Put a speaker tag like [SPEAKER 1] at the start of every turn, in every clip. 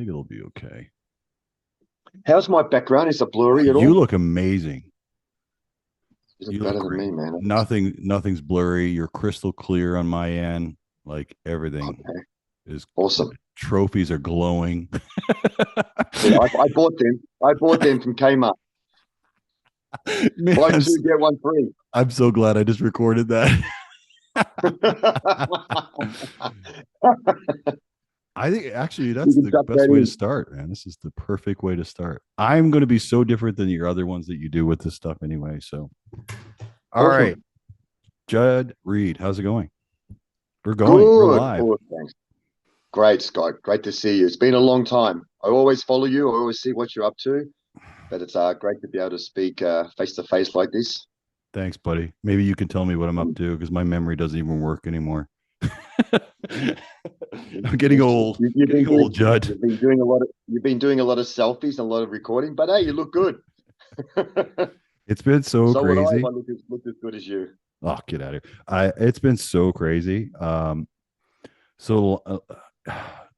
[SPEAKER 1] think it'll be okay.
[SPEAKER 2] How's my background? Is it blurry at
[SPEAKER 1] You
[SPEAKER 2] all?
[SPEAKER 1] look amazing.
[SPEAKER 2] You look
[SPEAKER 1] You look
[SPEAKER 2] better than
[SPEAKER 1] great.
[SPEAKER 2] me, man.
[SPEAKER 1] Nothing's blurry. You're crystal clear on my end. Like everything
[SPEAKER 2] Okay,
[SPEAKER 1] is.
[SPEAKER 2] awesome.
[SPEAKER 1] Trophies are glowing.
[SPEAKER 2] Yeah, I bought them. I bought them from Kmart.
[SPEAKER 1] Man,
[SPEAKER 2] Buy two, get one free.
[SPEAKER 1] I'm so glad I just recorded that. I think actually
[SPEAKER 2] You
[SPEAKER 1] that's
[SPEAKER 2] can
[SPEAKER 1] the
[SPEAKER 2] chuck
[SPEAKER 1] best
[SPEAKER 2] that
[SPEAKER 1] way to
[SPEAKER 2] in.
[SPEAKER 1] start, man. This is the perfect way to start. I'm going to be so different than your other ones that you do with this stuff anyway. So, all right,
[SPEAKER 2] Awesome.
[SPEAKER 1] Judd Reid, how's it going? We're going. We're
[SPEAKER 2] Good,
[SPEAKER 1] live.
[SPEAKER 2] good. Thanks. Great, Scott. Great to see you. It's been a long time. I always follow you. I always see what you're up to. But it's great to be able to speak face to face like this.
[SPEAKER 1] Thanks, buddy. Maybe you can tell me what I'm up
[SPEAKER 2] Um,
[SPEAKER 1] to because my memory doesn't even work anymore. I'm getting
[SPEAKER 2] yes,
[SPEAKER 1] old.
[SPEAKER 2] you've
[SPEAKER 1] Getting
[SPEAKER 2] been
[SPEAKER 1] old,
[SPEAKER 2] doing
[SPEAKER 1] Judd.
[SPEAKER 2] you've been doing a lot of selfies and a lot of recording. But hey, you look good.
[SPEAKER 1] It's been so
[SPEAKER 2] So would I if I
[SPEAKER 1] crazy.
[SPEAKER 2] look as good as you.
[SPEAKER 1] Oh, get out of here. It's been so crazy. So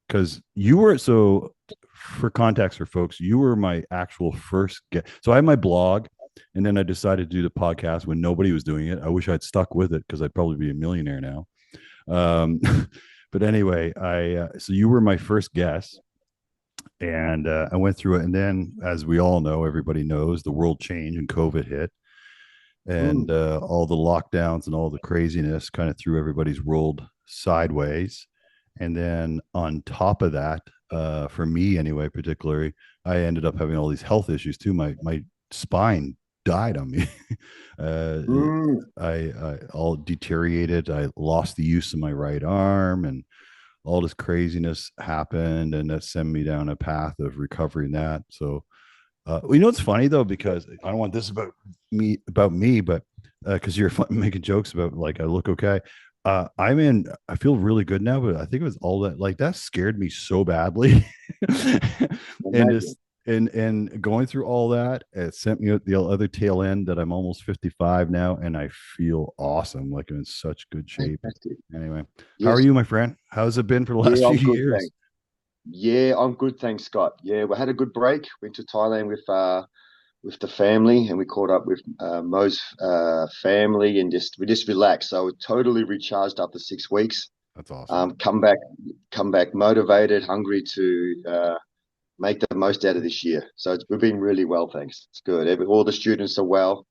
[SPEAKER 1] because you were so for context for folks, you were my actual first get. So I had my blog, and then I decided to do the podcast when nobody was doing it. I wish I'd stuck with it because I'd probably be a millionaire now. Um, but anyway, I so you were my first guest, and I went through it, and then as we all know, everybody knows the world changed and COVID hit, and
[SPEAKER 2] Mm,
[SPEAKER 1] all the lockdowns and all the craziness kind of threw everybody's world sideways. And then on top of that, for me anyway, particularly, I ended up having all these health issues too. My spine died on me. uh,
[SPEAKER 2] mm.
[SPEAKER 1] I all deteriorated. I lost the use of my right arm, and all this craziness happened, and that sent me down a path of recovering that. So well, you know, it's funny though, because I don't want this about me, but because you're making jokes about like I look okay. I feel really good now, but I think it was all that like that scared me so badly. And
[SPEAKER 2] Imagine.
[SPEAKER 1] just and going through all that, it sent me at the other tail end that I'm almost 55 now, and I feel awesome, like I'm in such good shape.
[SPEAKER 2] Fantastic.
[SPEAKER 1] Anyway, how are
[SPEAKER 2] Yes.
[SPEAKER 1] you, my friend? How's it been for the last
[SPEAKER 2] Yeah,
[SPEAKER 1] few
[SPEAKER 2] I'm good,
[SPEAKER 1] years?
[SPEAKER 2] thanks. Yeah, I'm good, thanks, Scott. Yeah, we had a good break. Went to Thailand with the family, and we caught up with Mo's family, and just we just relaxed. So we're totally recharged after 6 weeks.
[SPEAKER 1] That's awesome.
[SPEAKER 2] Come back, come back motivated, hungry to make the most out of this year. So we've been really well, thanks. It's good. All the students are well.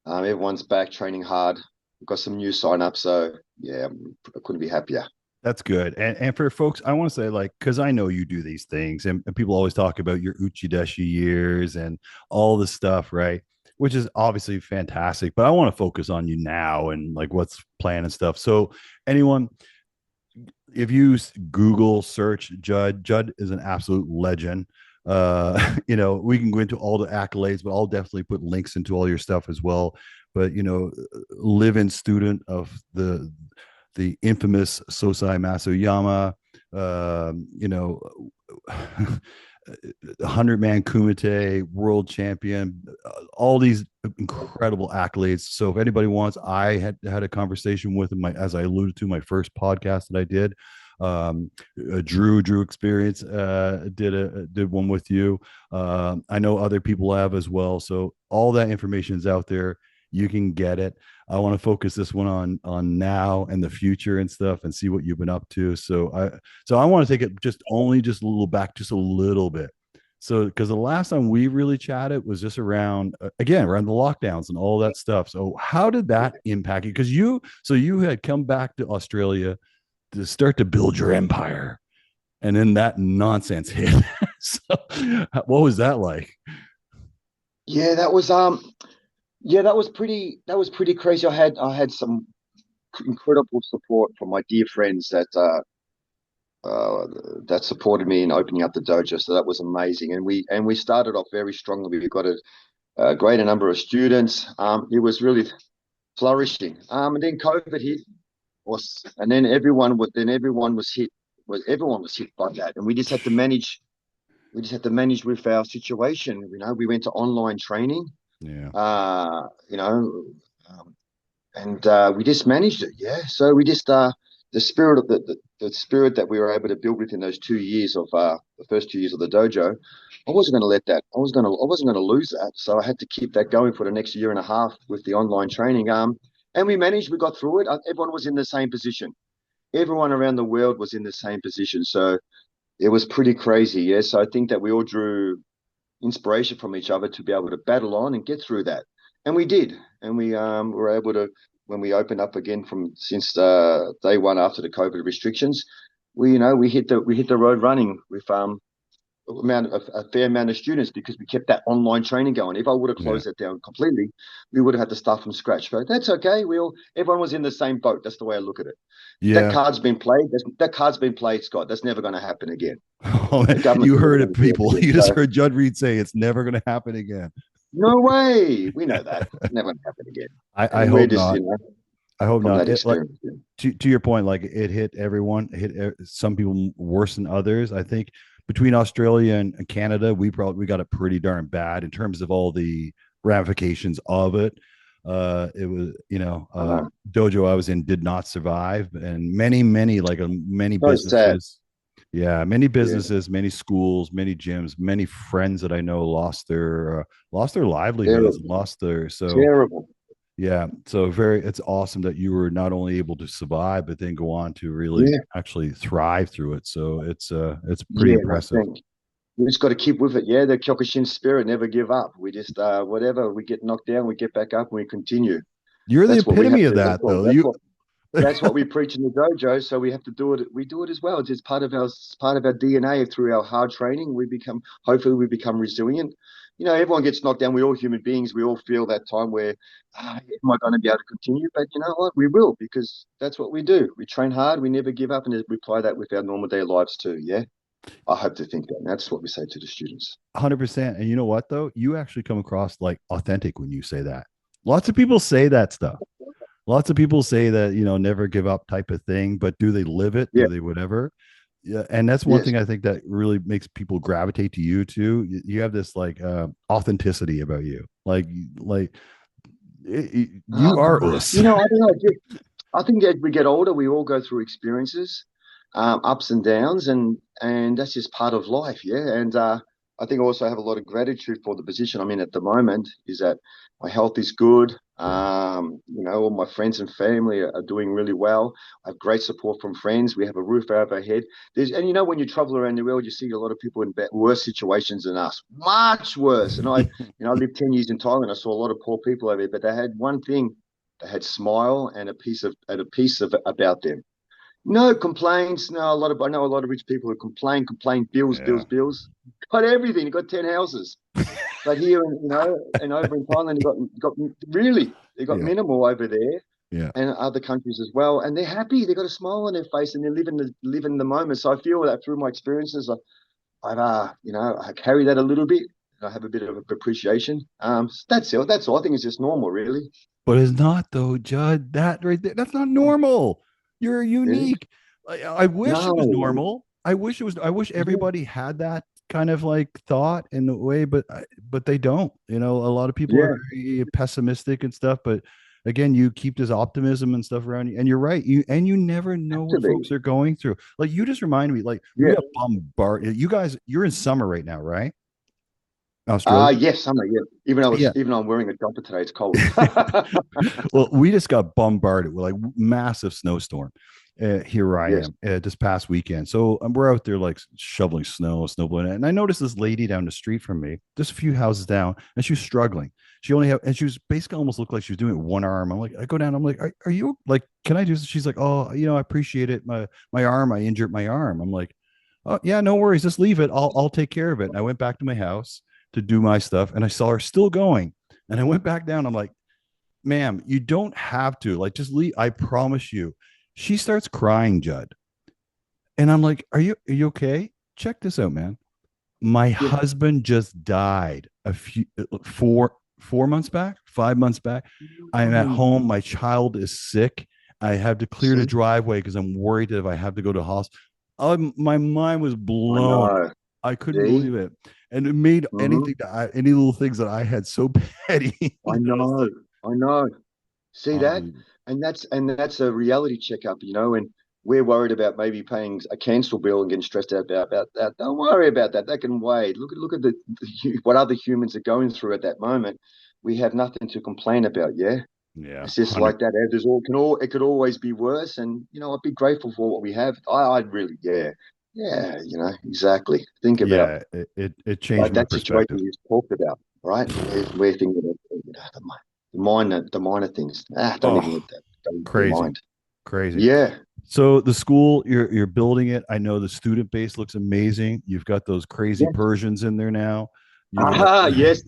[SPEAKER 2] Everyone's back training hard. We've got some new sign-ups, so yeah, I couldn't be happier.
[SPEAKER 1] That's good. And for folks, I want to say, like, because I know you do these things, and people always talk about your Uchi-deshi years and all this stuff, right? Which is obviously fantastic. But I want to focus on you now and like what's planned and stuff. So, anyone, if you Google search Judd, Judd is an absolute legend. You know, we can go into all the accolades, but I'll definitely put links into all your stuff as well. But you know, live-in student of the infamous Sosai Mas Oyama, you know, 100-man Kumite, world champion, all these incredible accolades. So if anybody wants, I had a conversation with him, as I alluded to, my first podcast that I did. Drew experience did one with you. I know other people have as well. So all that information is out there. You can get it. I want to focus this one on now and the future and stuff, and see what you've been up to. So I want to take it just a little back, just a little bit. So because the last time we really chatted was just around again around the lockdowns and all that stuff. So how did that impact you? Because you had come back to Australia to start to build your empire, and then that nonsense hit. So what was that like?
[SPEAKER 2] Yeah, that was pretty crazy. I had some incredible support from my dear friends uh, that supported me in opening up the dojo. So that was amazing, and we started off very strongly. We got a greater number of students. It was really flourishing. And then COVID hit, and then everyone was hit by that, and we just had to manage. We just had to manage with our situation. We went to online training.
[SPEAKER 1] Yeah.
[SPEAKER 2] Uh, you know, um, and we just managed it. Yeah. So we just the spirit of the spirit that we were able to build within those 2 years of the first 2 years of the dojo. I wasn't going to let that. I wasn't going to lose that. So I had to keep that going for the next year and a half with the online training. And we managed. We got through it. Everyone was in the same position. Everyone around the world was in the same position. So it was pretty crazy. Yes, I think that we all drew inspiration from each other to be able to battle on and get through that. And we did. And we were able to, when we opened up again from since day one after the COVID restrictions, we hit the road running with a fair amount of students because we kept that online training going. If I would have
[SPEAKER 1] Yeah.
[SPEAKER 2] closed that down completely, we would have had to start from scratch. But that's okay. Everyone was in the same boat. That's the way I look at it. That
[SPEAKER 1] Yeah.
[SPEAKER 2] card's been played. That card's been played, Scott. That's never going to happen again.
[SPEAKER 1] Oh,
[SPEAKER 2] The government's
[SPEAKER 1] you
[SPEAKER 2] never
[SPEAKER 1] heard
[SPEAKER 2] going
[SPEAKER 1] it,
[SPEAKER 2] to do it
[SPEAKER 1] people.
[SPEAKER 2] again.
[SPEAKER 1] You just
[SPEAKER 2] So
[SPEAKER 1] heard Judd Reid say it's never going to happen again.
[SPEAKER 2] no way. We know that. It's never going to happen again.
[SPEAKER 1] I
[SPEAKER 2] And we're
[SPEAKER 1] hope
[SPEAKER 2] just,
[SPEAKER 1] not. I hope
[SPEAKER 2] from
[SPEAKER 1] not.
[SPEAKER 2] that
[SPEAKER 1] It like
[SPEAKER 2] experience. Yeah.
[SPEAKER 1] to your point, like it hit everyone. It hit some people worse than others. I think between Australia and Canada, we got it pretty darn bad in terms of all the ramifications of it. It was dojo I was in did not survive, and many
[SPEAKER 2] So sad.
[SPEAKER 1] businesses, yeah, many
[SPEAKER 2] Yeah.
[SPEAKER 1] businesses, many schools, many gyms, many friends that I know lost their livelihoods,
[SPEAKER 2] Terrible.
[SPEAKER 1] lost their so
[SPEAKER 2] Terrible.
[SPEAKER 1] yeah, so it's awesome that you were not only able to survive, but then go on to really
[SPEAKER 2] Yeah.
[SPEAKER 1] actually thrive through it. So it's pretty
[SPEAKER 2] Yeah. No,
[SPEAKER 1] impressive.
[SPEAKER 2] thank We just got to keep with it. Yeah, the Kyokushin spirit, never give up. We just whatever we get knocked down, we get back up and we continue.
[SPEAKER 1] You're the
[SPEAKER 2] That's what we
[SPEAKER 1] epitome
[SPEAKER 2] have
[SPEAKER 1] of
[SPEAKER 2] to.
[SPEAKER 1] that, though. You
[SPEAKER 2] That's what we preach in the dojo. So we have to do it. We do it as well. It's part of our DNA. Through our hard training, hopefully we become resilient. Everyone gets knocked down. We're all human beings. We all feel that time where, am I going to be able to continue? But you know what? We will, because that's what we do. We train hard. We never give up, and we apply that with our normal day lives too. Yeah. I hope to think that. And that's what we say to the students.
[SPEAKER 1] 100%. And you know what, though? You actually come across like authentic when you say that. Lots of people say that stuff. Lots of people say that, never give up type of thing, but do they live it?
[SPEAKER 2] Yeah.
[SPEAKER 1] Do they whatever? Yeah. And that's one
[SPEAKER 2] Yes.
[SPEAKER 1] thing I think that really makes people gravitate to you too. You have this like authenticity about you. Like you are us.
[SPEAKER 2] I don't know. I think as we get older, we all go through experiences, ups and downs, and that's just part of life. Yeah. And I think I also have a lot of gratitude for the position I'm in at the moment. Is that my health is good. All my friends and family are doing really well. I have great support from friends. We have a roof over our head. When you travel around the world, you see a lot of people in worse situations than us, much worse. And I lived 10 years in Thailand. I saw a lot of poor people over there, but they had one thing: they had smile and a piece of about them. No complaints. No, I know a lot of rich people who complain, bills,
[SPEAKER 1] Yeah.
[SPEAKER 2] bills, bills. Got everything. You got 10 houses. But here, and over in Thailand, they got
[SPEAKER 1] Yeah.
[SPEAKER 2] minimal over there,
[SPEAKER 1] Yeah.
[SPEAKER 2] and other countries as well. And they're happy. They got a smile on their face, and they're living the moment. So I feel that through my experiences, I carry that a little bit. I have a bit of appreciation. That's all. That's all. I think it's just normal, really.
[SPEAKER 1] But it's not though, Judd. That right there, that's not normal. You're
[SPEAKER 2] Really?
[SPEAKER 1] unique. I wish it was
[SPEAKER 2] No.
[SPEAKER 1] normal. I wish it was. I wish
[SPEAKER 2] Yeah.
[SPEAKER 1] everybody had that kind of like thought in the way, but they don't. A lot of people are
[SPEAKER 2] Yeah.
[SPEAKER 1] very pessimistic and stuff. But again, you keep this optimism and stuff around you, and you're right. You never know
[SPEAKER 2] Have
[SPEAKER 1] what
[SPEAKER 2] to be.
[SPEAKER 1] folks are going through. Like you just reminded me. Like we
[SPEAKER 2] Yeah.
[SPEAKER 1] got bombarded. You guys, you're in summer right now, right? Australia.
[SPEAKER 2] Yes, summer. Yeah.
[SPEAKER 1] Yeah.
[SPEAKER 2] Even though I'm wearing a jumper today, it's cold.
[SPEAKER 1] Well, we just got bombarded with like massive snowstorm. Here I
[SPEAKER 2] Yes.
[SPEAKER 1] am this past weekend. So we're out there like shoveling snow, snowblowing. And I noticed this lady down the street from me, just a few houses down, and she was struggling. And she was basically almost looked like she was doing it with one arm. I'm like, I go down, I'm like, are you like, can I do this? She's like, oh, I appreciate it. My arm, I injured my arm. I'm like, oh yeah, no worries, just leave it. I'll take care of it. And I went back to my house to do my stuff, and I saw her still going. And I went back down. I'm like, ma'am, you don't have to. Like, just leave. I promise you. She starts crying, Judd. And I'm like, are you okay? Check this out, man. My
[SPEAKER 2] Yeah.
[SPEAKER 1] husband just died a few 4 months back, 5 months back. I'm at home. My child is sick. I have to clear the
[SPEAKER 2] See,
[SPEAKER 1] driveway because I'm worried that if I have to go to hospital. My mind was
[SPEAKER 2] I
[SPEAKER 1] blown.
[SPEAKER 2] know.
[SPEAKER 1] I couldn't
[SPEAKER 2] See,
[SPEAKER 1] believe it. And it made
[SPEAKER 2] hmm
[SPEAKER 1] any little things that I had so petty.
[SPEAKER 2] I
[SPEAKER 1] Just
[SPEAKER 2] know.
[SPEAKER 1] like
[SPEAKER 2] I know. See that?
[SPEAKER 1] unbelievable.
[SPEAKER 2] And that's a reality checkup, and we're worried about maybe paying a cancel bill and getting stressed out about that. Don't worry about that. That can wait. Look at what other humans are going through at that moment. We have nothing to complain about. Yeah.
[SPEAKER 1] Yeah.
[SPEAKER 2] It's just
[SPEAKER 1] 100.
[SPEAKER 2] like that. It could always be worse. And, I'd be grateful for what we have. I'd really, yeah. Yeah. Exactly. Think about
[SPEAKER 1] Yeah. It changed
[SPEAKER 2] like
[SPEAKER 1] my
[SPEAKER 2] that situation
[SPEAKER 1] perspective.
[SPEAKER 2] you talked about, right? We're thinking about the minor things. Don't even
[SPEAKER 1] Oh,
[SPEAKER 2] let that go into your
[SPEAKER 1] crazy.
[SPEAKER 2] mind.
[SPEAKER 1] Crazy.
[SPEAKER 2] Yeah.
[SPEAKER 1] So the school, you're building it. I know the student base looks amazing. You've got those crazy
[SPEAKER 2] Yeah.
[SPEAKER 1] Persians in there now. You got
[SPEAKER 2] Yes,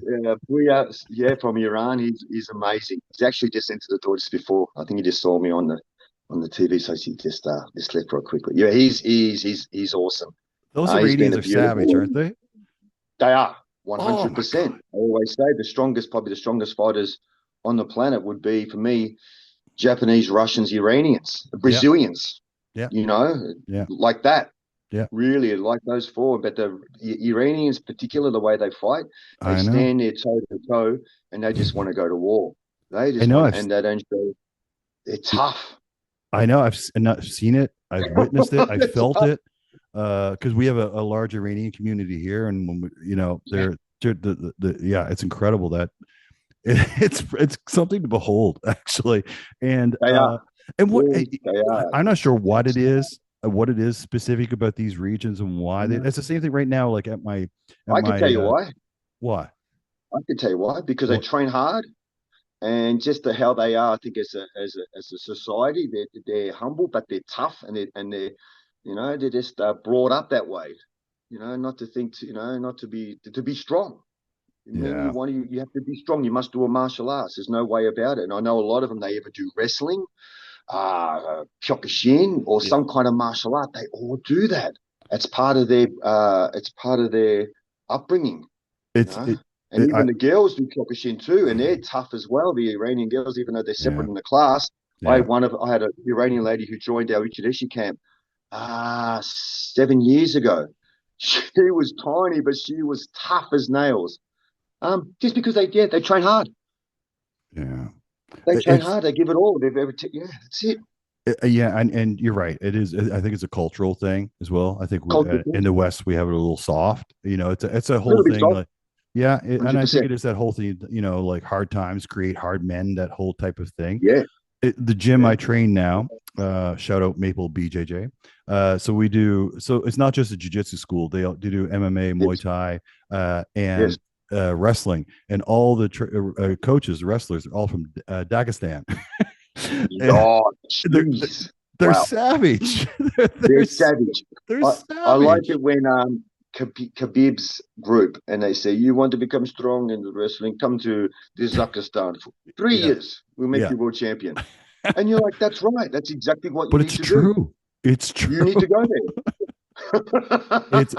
[SPEAKER 2] we are. Yeah, from Iran. He's amazing. He's actually just entered the door just before. I think he just saw me on the TV, so he just left real quickly. Yeah, he's awesome.
[SPEAKER 1] those
[SPEAKER 2] He's been
[SPEAKER 1] Iranians
[SPEAKER 2] a
[SPEAKER 1] are savage,
[SPEAKER 2] beautiful.
[SPEAKER 1] aren't they?
[SPEAKER 2] They are
[SPEAKER 1] Oh my god.
[SPEAKER 2] 100%. I always say probably the strongest fighters on the planet would be for me Japanese, Russians, Iranians,
[SPEAKER 1] Yeah.
[SPEAKER 2] Brazilians.
[SPEAKER 1] Yeah.
[SPEAKER 2] You know,
[SPEAKER 1] Yeah.
[SPEAKER 2] like that.
[SPEAKER 1] Yeah.
[SPEAKER 2] Really like those four, but the Iranians, particular the way they fight, they
[SPEAKER 1] I know.
[SPEAKER 2] stand there toe to toe, and they just want to go to war. They
[SPEAKER 1] I
[SPEAKER 2] just
[SPEAKER 1] know.
[SPEAKER 2] want, and they don't show. They're tough.
[SPEAKER 1] I know. Not seen it. I've witnessed it. I
[SPEAKER 2] They're
[SPEAKER 1] felt
[SPEAKER 2] tough.
[SPEAKER 1] it. Because we have a large Iranian community here, and when
[SPEAKER 2] Yeah,
[SPEAKER 1] yeah, it's incredible that it's something to behold, actually. And
[SPEAKER 2] they are.
[SPEAKER 1] and what
[SPEAKER 2] Yes, they are.
[SPEAKER 1] I'm not sure what it is specific about these regions and why they. It's the same thing right now. Like at
[SPEAKER 2] I can tell
[SPEAKER 1] my
[SPEAKER 2] you why.
[SPEAKER 1] why
[SPEAKER 2] I can tell you why. Because they
[SPEAKER 1] what
[SPEAKER 2] train hard, and just how they are. I think as a society, they're humble, but they're tough, and they're they're just brought up that way. Not to think, not to be strong. When
[SPEAKER 1] yeah
[SPEAKER 2] you have to be strong. You must do a martial arts. There's no way about it. And I know a lot of them. They either do wrestling, Kyokushin, or
[SPEAKER 1] yeah
[SPEAKER 2] some kind of martial art. They all do that. It's part of their upbringing. You
[SPEAKER 1] it's
[SPEAKER 2] know. And
[SPEAKER 1] I
[SPEAKER 2] even the girls do Kyokushin too, and they're tough as well. The Iranian girls, even though they're
[SPEAKER 1] yeah
[SPEAKER 2] separate in the class.
[SPEAKER 1] yeah
[SPEAKER 2] I had an Iranian lady who joined our Uchi-deshi camp 7 years ago. She was tiny, but she was tough as nails. Just because they train hard.
[SPEAKER 1] yeah
[SPEAKER 2] They train
[SPEAKER 1] it's
[SPEAKER 2] hard. They give it all. Yeah, that's it.
[SPEAKER 1] yeah, and you're right. It is. I think it's a cultural thing as well. I think
[SPEAKER 2] Culture,
[SPEAKER 1] in the West we have it a little soft. It's a
[SPEAKER 2] a
[SPEAKER 1] whole
[SPEAKER 2] little bit
[SPEAKER 1] thing.
[SPEAKER 2] soft,
[SPEAKER 1] Like, yeah, and
[SPEAKER 2] hundred
[SPEAKER 1] I think
[SPEAKER 2] percent.
[SPEAKER 1] it is that whole thing. Like hard times create hard men. That whole type of thing.
[SPEAKER 2] Yeah,
[SPEAKER 1] The gym
[SPEAKER 2] yeah,
[SPEAKER 1] I train now. Shout out Maple BJJ. So we do. So it's not just a jiu-jitsu school. They do MMA, Muay
[SPEAKER 2] yes,
[SPEAKER 1] Thai,
[SPEAKER 2] yes.
[SPEAKER 1] and wrestling, and all the coaches, wrestlers, are all from Dagestan. And
[SPEAKER 2] Oh,
[SPEAKER 1] they're
[SPEAKER 2] jeez,
[SPEAKER 1] they're
[SPEAKER 2] wow,
[SPEAKER 1] savage.
[SPEAKER 2] they're
[SPEAKER 1] they're
[SPEAKER 2] savage.
[SPEAKER 1] they're
[SPEAKER 2] I like
[SPEAKER 1] savage.
[SPEAKER 2] it when Khabib's group and they say you want to become strong in the wrestling, come to Dagestani for three
[SPEAKER 1] Yeah,
[SPEAKER 2] years. We'll make
[SPEAKER 1] yeah.
[SPEAKER 2] you world champion. And you're like, that's right. That's exactly what you
[SPEAKER 1] But
[SPEAKER 2] need
[SPEAKER 1] it's
[SPEAKER 2] to do.
[SPEAKER 1] true. It's
[SPEAKER 2] You
[SPEAKER 1] true.
[SPEAKER 2] need to go there.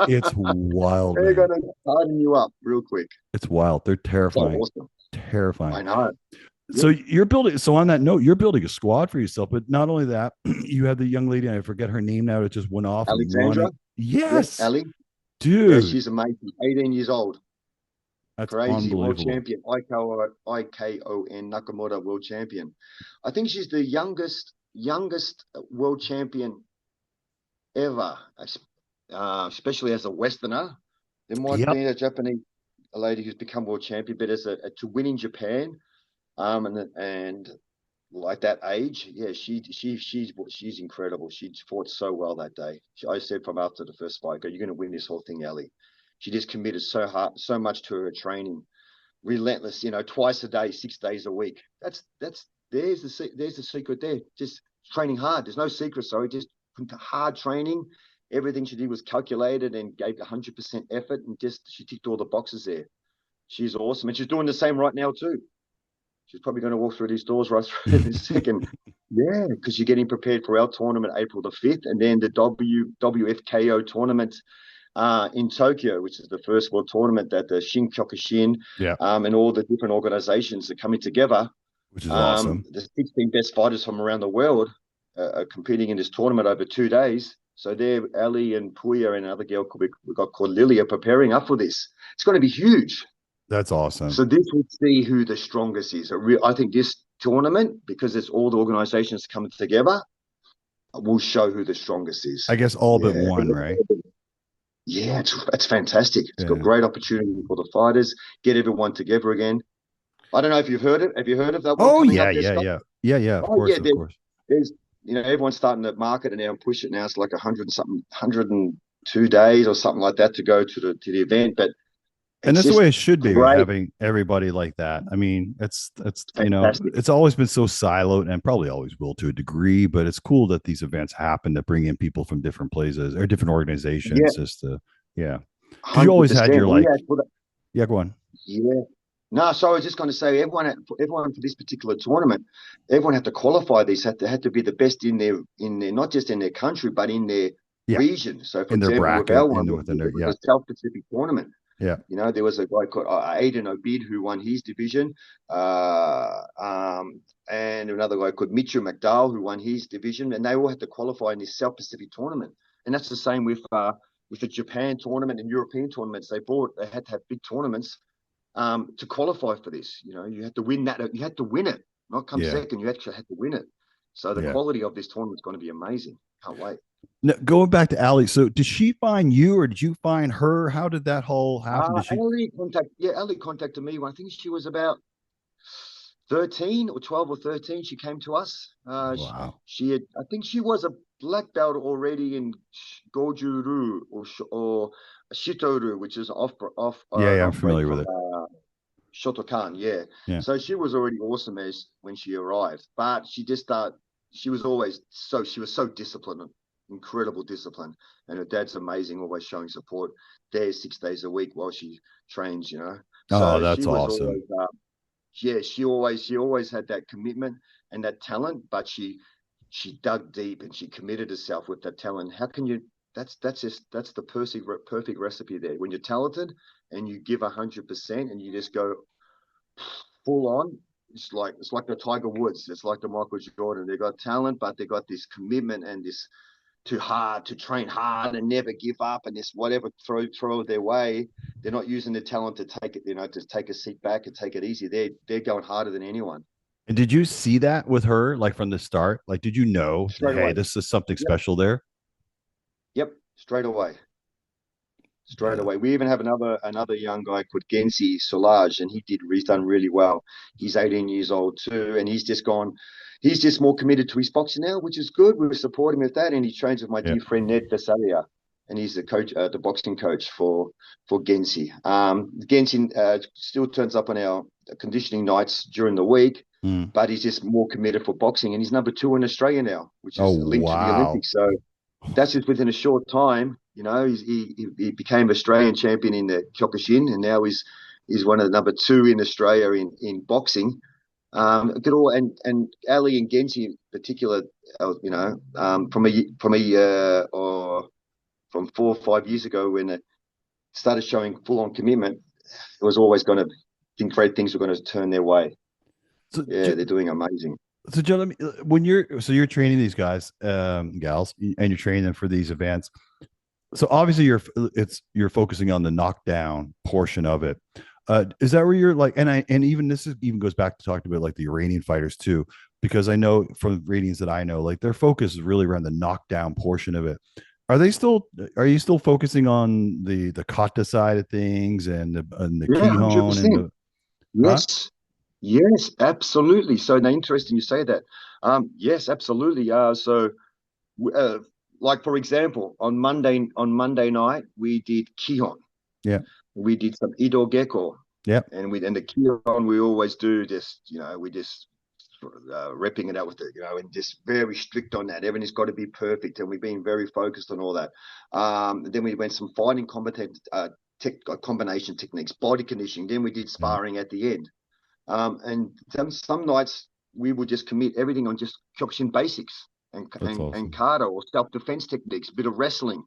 [SPEAKER 1] It's wild,
[SPEAKER 2] They're
[SPEAKER 1] man.
[SPEAKER 2] gonna harden you up real quick.
[SPEAKER 1] It's wild. They're
[SPEAKER 2] So
[SPEAKER 1] terrifying.
[SPEAKER 2] awesome.
[SPEAKER 1] Terrifying.
[SPEAKER 2] I know.
[SPEAKER 1] So
[SPEAKER 2] Yeah.
[SPEAKER 1] you're building. So on that note, you're building a squad for yourself. But not only that, you have the young lady. I forget her name now. It just went off and
[SPEAKER 2] Alexandra.
[SPEAKER 1] running.
[SPEAKER 2] Yeah,
[SPEAKER 1] Yes,
[SPEAKER 2] Ali. Yeah,
[SPEAKER 1] dude,
[SPEAKER 2] she's amazing. 18 years old.
[SPEAKER 1] that's
[SPEAKER 2] Crazy. World
[SPEAKER 1] unbelievable.
[SPEAKER 2] champion. IKON Nakamura world champion. I think she's the youngest world champion ever, especially as a Westerner. There might
[SPEAKER 1] Yep.
[SPEAKER 2] be a Japanese lady who's become world champion, but to win in Japan, and like that age, yeah, she's incredible. She fought so well that day. I said from after the first fight, "You're going to win this whole thing, Ali." She just committed so hard, so much to her training, relentless. Twice a day, 6 days a week. There's the secret there. Just training hard. There's no secret. Sorry, just hard training. Everything she did was calculated and gave 100% effort, and just she ticked all the boxes there. She's awesome, and she's doing the same right now too. She's probably going to walk through these doors right through in a second. Yeah, because you're getting prepared for our tournament April the 5th, and then the WFKO tournament in Tokyo, which is the first world tournament that the Kyokushin
[SPEAKER 1] Yeah,
[SPEAKER 2] and all the different organizations are coming together.
[SPEAKER 1] which is awesome.
[SPEAKER 2] The 16 best fighters from around the world are competing in this tournament over 2 days. So they're Ali and Puya and another girl we got called Lily are preparing up for this. It's going to be huge.
[SPEAKER 1] That's awesome.
[SPEAKER 2] So this will see who the strongest is. I think this tournament, because it's all the organizations coming together, will show who the strongest is.
[SPEAKER 1] I guess all but
[SPEAKER 2] Yeah.
[SPEAKER 1] one, right?
[SPEAKER 2] Yeah, it's fantastic. It's got
[SPEAKER 1] Yeah.
[SPEAKER 2] great opportunity for the fighters, get everyone together again. I don't know if you've heard it. Have you heard of that one
[SPEAKER 1] Oh
[SPEAKER 2] coming
[SPEAKER 1] yeah,
[SPEAKER 2] up there,
[SPEAKER 1] yeah,
[SPEAKER 2] Scott?
[SPEAKER 1] yeah, yeah, yeah. Of
[SPEAKER 2] Oh yeah,
[SPEAKER 1] course, of course.
[SPEAKER 2] there's everyone's starting to market it now and push it now. It's like 100 and something, 102 days or something like that to go to the event. But
[SPEAKER 1] And
[SPEAKER 2] it's
[SPEAKER 1] that's the
[SPEAKER 2] just
[SPEAKER 1] way it should be,
[SPEAKER 2] great,
[SPEAKER 1] having everybody like that. I mean, it's
[SPEAKER 2] fantastic.
[SPEAKER 1] it's always been so siloed and probably always will to a degree, but it's cool that these events happen to bring in people from different places or different
[SPEAKER 2] Yeah,
[SPEAKER 1] organizations just to, yeah. Because you always had
[SPEAKER 2] 100%.
[SPEAKER 1] your
[SPEAKER 2] We
[SPEAKER 1] like,
[SPEAKER 2] had put
[SPEAKER 1] yeah, go on.
[SPEAKER 2] Yeah. No, so I was just going to say, everyone for this particular tournament, everyone had to qualify. These had to be the best in their not just in their country but in their
[SPEAKER 1] Yeah.
[SPEAKER 2] region. So, for
[SPEAKER 1] In their
[SPEAKER 2] example, with our
[SPEAKER 1] bracket,
[SPEAKER 2] one,
[SPEAKER 1] in the, within
[SPEAKER 2] it
[SPEAKER 1] their,
[SPEAKER 2] was
[SPEAKER 1] yeah.
[SPEAKER 2] a South Pacific tournament.
[SPEAKER 1] Yeah.
[SPEAKER 2] There was a guy called Aiden Obid who won his division, and another guy called Mitchell McDowell who won his division, and they all had to qualify in this South Pacific tournament. And that's the same with the Japan tournament and European tournaments. They had to have big tournaments to qualify for this. You had to win that. You had to win it, not come
[SPEAKER 1] Yeah.
[SPEAKER 2] second. You actually had to win it. So the
[SPEAKER 1] Yeah.
[SPEAKER 2] quality of this tournament is going to be amazing. Can't wait.
[SPEAKER 1] Now, going back to Ali, so did she find you or did you find her? How did that whole happen? Did she?
[SPEAKER 2] Ellie contacted me. I think she was about 13 or 12 or 13. She came to us.
[SPEAKER 1] Wow.
[SPEAKER 2] I think she was a black belt already in Gojuru or Shitoru, which is
[SPEAKER 1] Yeah, yeah, I'm
[SPEAKER 2] off break
[SPEAKER 1] familiar with
[SPEAKER 2] from
[SPEAKER 1] it.
[SPEAKER 2] Shotokan, yeah.
[SPEAKER 1] Yeah.
[SPEAKER 2] So she was already awesome as when she arrived, but she was she was so disciplined, incredible discipline, and her dad's amazing, always showing support there 6 days a week while she trains.
[SPEAKER 1] Oh,
[SPEAKER 2] So she
[SPEAKER 1] that's
[SPEAKER 2] was
[SPEAKER 1] awesome.
[SPEAKER 2] always, yeah, she always had that commitment and that talent, but she dug deep and she committed herself with that talent. How can you? That's the perfect recipe there. When you're talented and you give 100% and you just go full on. It's like the Tiger Woods. It's like the Michael Jordan. They got talent, but they got this commitment and this to train hard and never give up and this whatever throw their way. They're not using the talent to take it, to take a seat back and take it easy. They're going harder than anyone.
[SPEAKER 1] And did you see that with her, like from the start? Like, did you know,
[SPEAKER 2] Straight
[SPEAKER 1] hey,
[SPEAKER 2] away.
[SPEAKER 1] this is something
[SPEAKER 2] Yep.
[SPEAKER 1] special there?
[SPEAKER 2] Yep. Straight away. Straight
[SPEAKER 1] Yeah.
[SPEAKER 2] away. We even have another young guy called Gensi Solage, and he's done really well. He's 18 years old too, and he's just more committed to his boxing now, which is good. We support him with that, and he trains with my
[SPEAKER 1] Yeah.
[SPEAKER 2] dear friend Ned Vesalia, and he's the coach, the boxing coach for Gensi. Gensi still turns up on our conditioning nights during the week,
[SPEAKER 1] Mm.
[SPEAKER 2] but he's just more committed for boxing, and he's number 2 in Australia now, which
[SPEAKER 1] Oh,
[SPEAKER 2] is linked to the
[SPEAKER 1] wow.
[SPEAKER 2] Olympics. So that's just within a short time. He became Australian champion in the Kyokushin, and now he's one of the number 2 in Australia in boxing. Good all and Ali and Genji in particular, from 4 or 5 years ago when they started showing full on commitment, it was always going to think great things were going to turn their way.
[SPEAKER 1] So,
[SPEAKER 2] Yeah, they're doing amazing.
[SPEAKER 1] so Joe, when you're training these guys, gals, and you're training them for these events. So obviously you're focusing on the knockdown portion of it. Is that where you're like, and even even goes back to talking about like the Iranian fighters too, because I know from ratings that I know, like their focus is really around the knockdown portion of it. Are you still focusing on the kata side of things and the
[SPEAKER 2] Yeah,
[SPEAKER 1] kihon and
[SPEAKER 2] 100%.
[SPEAKER 1] the, huh?
[SPEAKER 2] Yes, yes, absolutely. So now, interesting you say that. Yes, absolutely. Uh, like for example, on Monday night we did Kihon.
[SPEAKER 1] Yeah.
[SPEAKER 2] We did some Ido Gecko,
[SPEAKER 1] Yeah.
[SPEAKER 2] and the Kihon we always do just we just repping it out with it, and just very strict on that. Everything's got to be perfect, and we've been very focused on all that. Then we went some fighting combination techniques, body conditioning. Then we did
[SPEAKER 1] Yeah.
[SPEAKER 2] sparring at the end. And some nights we would just commit everything on just Kyokushin basics
[SPEAKER 1] That's
[SPEAKER 2] and
[SPEAKER 1] awesome.
[SPEAKER 2] kata or self-defense techniques, a bit of wrestling,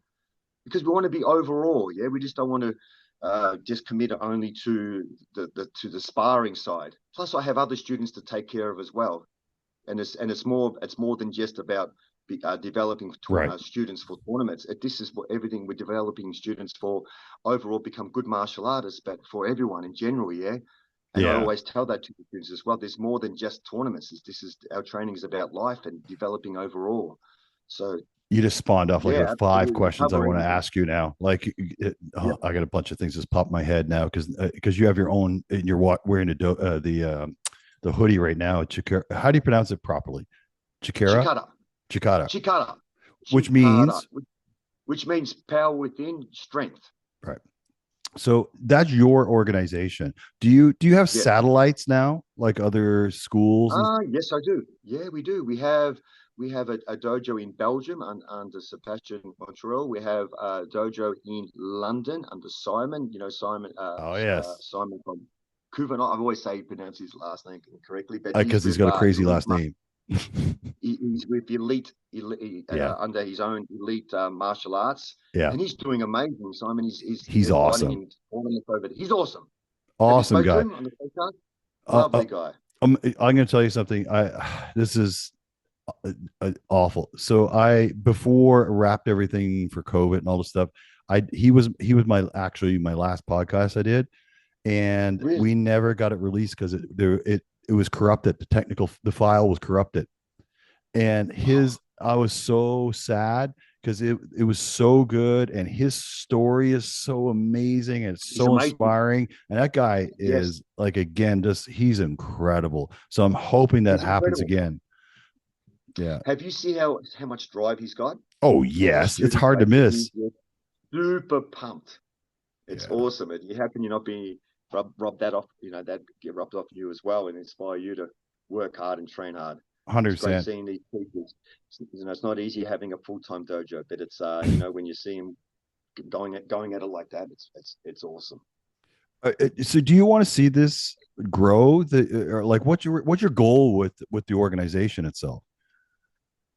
[SPEAKER 2] because we want to be overall. Yeah, we just don't want to just commit only to the sparring side. Plus, I have other students to take care of as well, and it's more than just about developing
[SPEAKER 1] Right.
[SPEAKER 2] students for tournaments. This is what everything we're developing students for overall become good martial artists, but for everyone in general. Yeah. And I
[SPEAKER 1] Yeah.
[SPEAKER 2] always tell that to the students as well. There's more than just tournaments. This is our training is about life and developing overall. So
[SPEAKER 1] You just spawned off like
[SPEAKER 2] yeah,
[SPEAKER 1] a five
[SPEAKER 2] absolutely
[SPEAKER 1] questions I
[SPEAKER 2] cover
[SPEAKER 1] want to
[SPEAKER 2] everything.
[SPEAKER 1] ask you now. Like,
[SPEAKER 2] Yep.
[SPEAKER 1] I got a bunch of things just pop in my head now because you have your own. And you're wearing the hoodie right now. Chikara. How do you pronounce it properly? Chikara.
[SPEAKER 2] Chikara,
[SPEAKER 1] Chikara,
[SPEAKER 2] chikara,
[SPEAKER 1] which
[SPEAKER 2] chikara,
[SPEAKER 1] means
[SPEAKER 2] which means power within, strength.
[SPEAKER 1] right. So that's your organization. Do you have
[SPEAKER 2] Yes.
[SPEAKER 1] satellites now, like other schools? And
[SPEAKER 2] Yes, I do. Yeah, we do. We have a dojo in Belgium under Sebastian Montreal. We have a dojo in London under Simon. You know Simon.
[SPEAKER 1] oh yes,
[SPEAKER 2] Simon from Covenant. I always say he pronounces his last name incorrectly, but he's
[SPEAKER 1] because he's
[SPEAKER 2] with
[SPEAKER 1] got a crazy
[SPEAKER 2] Elite.
[SPEAKER 1] last name.
[SPEAKER 2] He's with Elite
[SPEAKER 1] Yeah,
[SPEAKER 2] under his own Elite martial arts,
[SPEAKER 1] yeah,
[SPEAKER 2] and he's doing amazing. Simon,
[SPEAKER 1] he's
[SPEAKER 2] they're fighting
[SPEAKER 1] awesome.
[SPEAKER 2] in tournaments over there. He's awesome. Have you
[SPEAKER 1] Awesome
[SPEAKER 2] spoke to
[SPEAKER 1] guy.
[SPEAKER 2] him on the podcast?
[SPEAKER 1] Uh, uh,
[SPEAKER 2] Lovely guy.
[SPEAKER 1] I'm going to tell you something. This is awful. So I before wrapped everything for COVID and all this stuff. He was my last podcast I did, and
[SPEAKER 2] Really?
[SPEAKER 1] we never got it released because it was corrupted. The file was corrupted, and his I was so sad because it was so good, and his story is so amazing and it's
[SPEAKER 2] He's
[SPEAKER 1] so
[SPEAKER 2] amazing.
[SPEAKER 1] inspiring. And that guy
[SPEAKER 2] Yes,
[SPEAKER 1] is like again, just he's incredible. So I'm hoping that
[SPEAKER 2] he's
[SPEAKER 1] happens
[SPEAKER 2] incredible.
[SPEAKER 1] again. Yeah.
[SPEAKER 2] Have you seen how much drive he's got?
[SPEAKER 1] Oh
[SPEAKER 2] As a
[SPEAKER 1] yes, it's
[SPEAKER 2] student
[SPEAKER 1] hard to
[SPEAKER 2] base,
[SPEAKER 1] miss.
[SPEAKER 2] he's super pumped. It's
[SPEAKER 1] Yeah,
[SPEAKER 2] awesome. And how can you not be rub that off? You know that get rubbed off you as well, and inspire you to work hard and train hard.
[SPEAKER 1] hundred
[SPEAKER 2] It's great
[SPEAKER 1] percent.
[SPEAKER 2] seeing these people. It's not easy having a full time dojo, but it's when you see him going at it like that, it's awesome.
[SPEAKER 1] So, do you want to see this grow? Or like, what's your goal with the organization itself?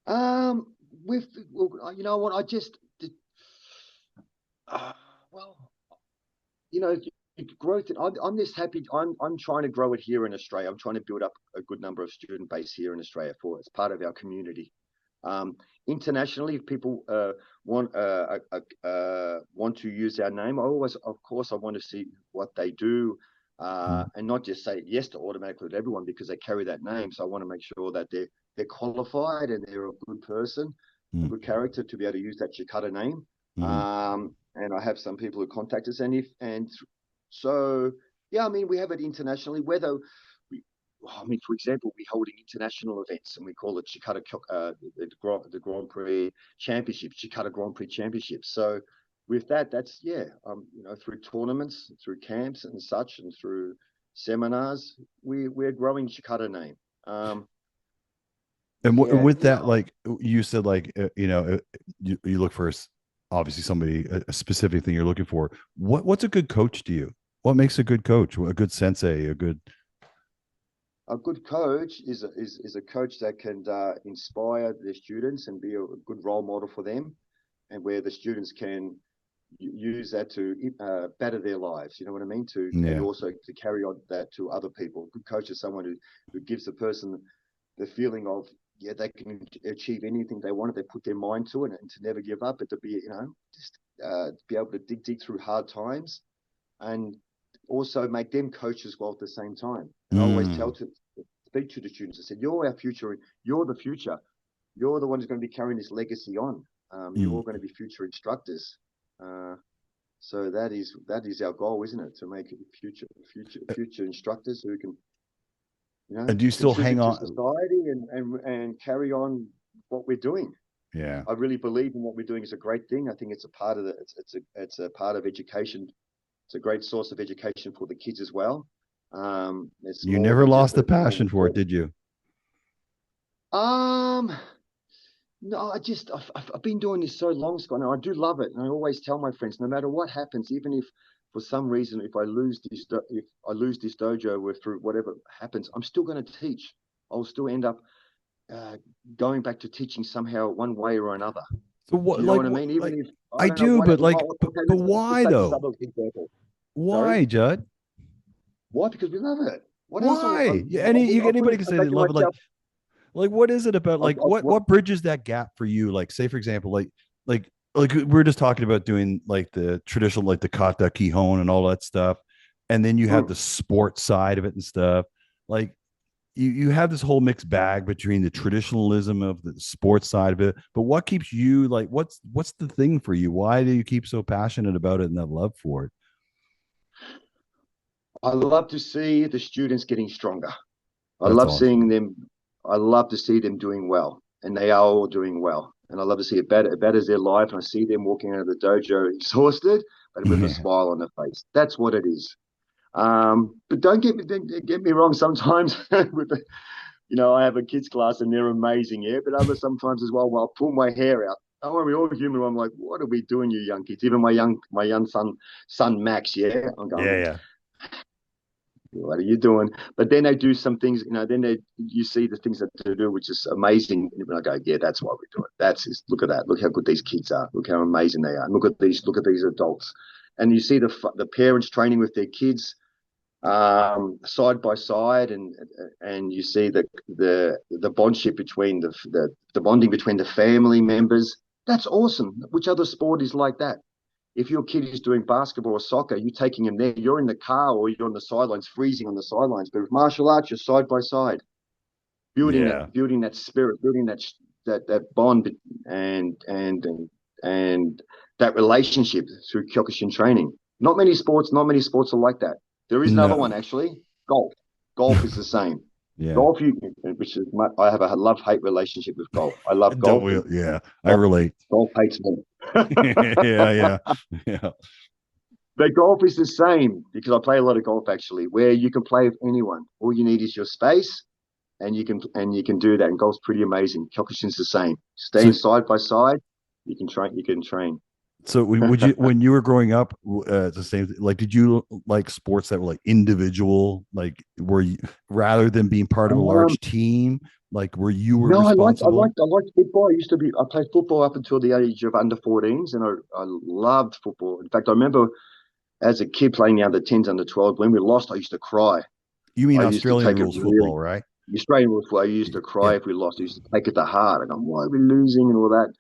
[SPEAKER 2] Um, with well, you know what I just did. Uh, well, you know, growth. I'm just happy. I'm trying to grow it here in Australia. I'm trying to build up a good number of student base here in Australia for it's part of our community. Um, Internationally, if people want to use our name, of course, I want to see what they do,
[SPEAKER 1] Mm,
[SPEAKER 2] and not just say yes to automatically to everyone because they carry that name. So I want to make sure that they're qualified and they're a good person, a
[SPEAKER 1] mm,
[SPEAKER 2] good character to be able to use that Chikara name.
[SPEAKER 1] mm.
[SPEAKER 2] And I have some people who contact us, and so yeah, I mean we have it internationally. Whether we, I mean, for example, we're holding international events, and we call it Chikara the Grand Prix Championship, Chikara Grand Prix Championship. So with that, that's yeah, through tournaments, through camps and such, and through seminars, we're growing Chikara name. Um,
[SPEAKER 1] And
[SPEAKER 2] yeah,
[SPEAKER 1] with
[SPEAKER 2] yeah.
[SPEAKER 1] that, like you said, like you look for obviously somebody a specific thing you're looking for. What's a good coach to you? What makes a good coach? A good sensei? A good
[SPEAKER 2] A good coach is a coach that can inspire their students and be a good role model for them, and where the students can use that to better their lives. You know what I mean? And
[SPEAKER 1] yeah.
[SPEAKER 2] also to carry on that to other people. A good coach is someone who gives the person the feeling of yeah they can achieve anything they want if they put their mind to it and to never give up, but to be just be able to dig through hard times and also make them coach as well at the same time. And I always
[SPEAKER 1] Mm,
[SPEAKER 2] speak to the students. I said, "You're our future. You're the future. You're the one who's going to be carrying this legacy on. You're
[SPEAKER 1] mm.
[SPEAKER 2] all going to be future instructors." So that is our goal, isn't it? To make future instructors who can,
[SPEAKER 1] And do you still hang
[SPEAKER 2] contribute to
[SPEAKER 1] on?
[SPEAKER 2] society and carry on what we're doing.
[SPEAKER 1] Yeah.
[SPEAKER 2] I really believe in what we're doing is a great thing. I think it's a part of it's a part of education. It's a great source of education for the kids as well. It's
[SPEAKER 1] You
[SPEAKER 2] more
[SPEAKER 1] never
[SPEAKER 2] than just
[SPEAKER 1] lost the
[SPEAKER 2] a
[SPEAKER 1] passion
[SPEAKER 2] normal
[SPEAKER 1] for it,
[SPEAKER 2] sport.
[SPEAKER 1] did you?
[SPEAKER 2] Um, no, I've been doing this so long, Scott, and I do love it. And I always tell my friends, no matter what happens, even if for some reason if I lose this dojo with through whatever happens, I'm still going to teach. I'll still end up uh, going back to teaching somehow, one way or another.
[SPEAKER 1] So
[SPEAKER 2] Do
[SPEAKER 1] what,
[SPEAKER 2] you know
[SPEAKER 1] like,
[SPEAKER 2] what I mean? Even
[SPEAKER 1] like
[SPEAKER 2] if I
[SPEAKER 1] I
[SPEAKER 2] don't know
[SPEAKER 1] do,
[SPEAKER 2] what
[SPEAKER 1] but
[SPEAKER 2] happened.
[SPEAKER 1] like,
[SPEAKER 2] Oh,
[SPEAKER 1] but,
[SPEAKER 2] okay,
[SPEAKER 1] but
[SPEAKER 2] let's
[SPEAKER 1] why
[SPEAKER 2] take this
[SPEAKER 1] though?
[SPEAKER 2] other example. Sorry,
[SPEAKER 1] Why, Judd?
[SPEAKER 2] why? Because we love it. What else?
[SPEAKER 1] Why? Yeah,
[SPEAKER 2] I'll put
[SPEAKER 1] anybody
[SPEAKER 2] it
[SPEAKER 1] can say they
[SPEAKER 2] back to
[SPEAKER 1] love it.
[SPEAKER 2] myself.
[SPEAKER 1] Like what is it about? Like
[SPEAKER 2] What?
[SPEAKER 1] what bridges that gap for you? Like, say for example, like we are just talking about doing like the traditional, like the kata, kihon, and all that stuff, and then you have
[SPEAKER 2] Mm,
[SPEAKER 1] the sports side of it and stuff. Like you have this whole mixed bag between the traditionalism of the sports side of it, but what keeps you like what's the thing for you? Why do you keep so passionate about it and that love for it?
[SPEAKER 2] I love to see the students getting stronger. I
[SPEAKER 1] That's
[SPEAKER 2] love
[SPEAKER 1] awesome.
[SPEAKER 2] seeing them. I love to see them doing well, and they are all doing well. And I love to see it betters their life. And I see them walking out of the dojo exhausted, but with a
[SPEAKER 1] Yeah.
[SPEAKER 2] smile on their face. That's what it is. But don't get me wrong. Sometimes with the, I have a kids class and they're amazing, yeah. But other sometimes as well, I'll pull my hair out. Don't worry, we're all human. I'm like, what are we doing, you young kids? Even my young son Max, yeah. I'm
[SPEAKER 1] Yeah,
[SPEAKER 2] going,
[SPEAKER 1] yeah.
[SPEAKER 2] what are you doing? But then they do some things, then you see the things that they do, which is amazing. And I go, yeah, that's why we do it. Look at that. Look how good these kids are. Look how amazing they are. And look at these adults. And you see the parents training with their kids side by side, and you see the bondship between the bonding between the family members. That's awesome. Which other sport is like that? If your kid is doing basketball or soccer, you're taking him there. You're in the car or you're on the sidelines, freezing on the sidelines. But with martial arts, you're side by side,
[SPEAKER 1] Yeah.
[SPEAKER 2] building that spirit, building that bond, and that relationship through Kyokushin training. Not many sports are like that. There is another
[SPEAKER 1] No.
[SPEAKER 2] one actually. Golf. Golf is the same.
[SPEAKER 1] Yeah.
[SPEAKER 2] Golf, which is I have a love-hate relationship with golf. I love
[SPEAKER 1] Don't
[SPEAKER 2] golf,
[SPEAKER 1] we?
[SPEAKER 2] and
[SPEAKER 1] Yeah, I
[SPEAKER 2] golf,
[SPEAKER 1] relate.
[SPEAKER 2] golf hates me.
[SPEAKER 1] Yeah, yeah, yeah.
[SPEAKER 2] But golf is the same because I play a lot of golf actually, where you can play with anyone. All you need is your space, and you can do that. And golf's pretty amazing. Kyokushin's the same.
[SPEAKER 1] So,
[SPEAKER 2] Staying side by side, you can train. You can train.
[SPEAKER 1] so would you, when you were growing up, it's the same. Like, did you like sports that were like individual, like were you rather than being part of a
[SPEAKER 2] Um,
[SPEAKER 1] large team, like where you were
[SPEAKER 2] no,
[SPEAKER 1] responsible?
[SPEAKER 2] I liked football. I played football up until the age of under 14s, and I loved football. In fact, I remember as a kid playing the under 10s, under 12s. When we lost, I used to cry.
[SPEAKER 1] You mean
[SPEAKER 2] I used to
[SPEAKER 1] Australian
[SPEAKER 2] take it
[SPEAKER 1] rules
[SPEAKER 2] really.
[SPEAKER 1] football, right?
[SPEAKER 2] The Australian rules where I used to cry
[SPEAKER 1] Yeah.
[SPEAKER 2] if we lost. I used to take it to heart. And I'm, why are we losing and all that?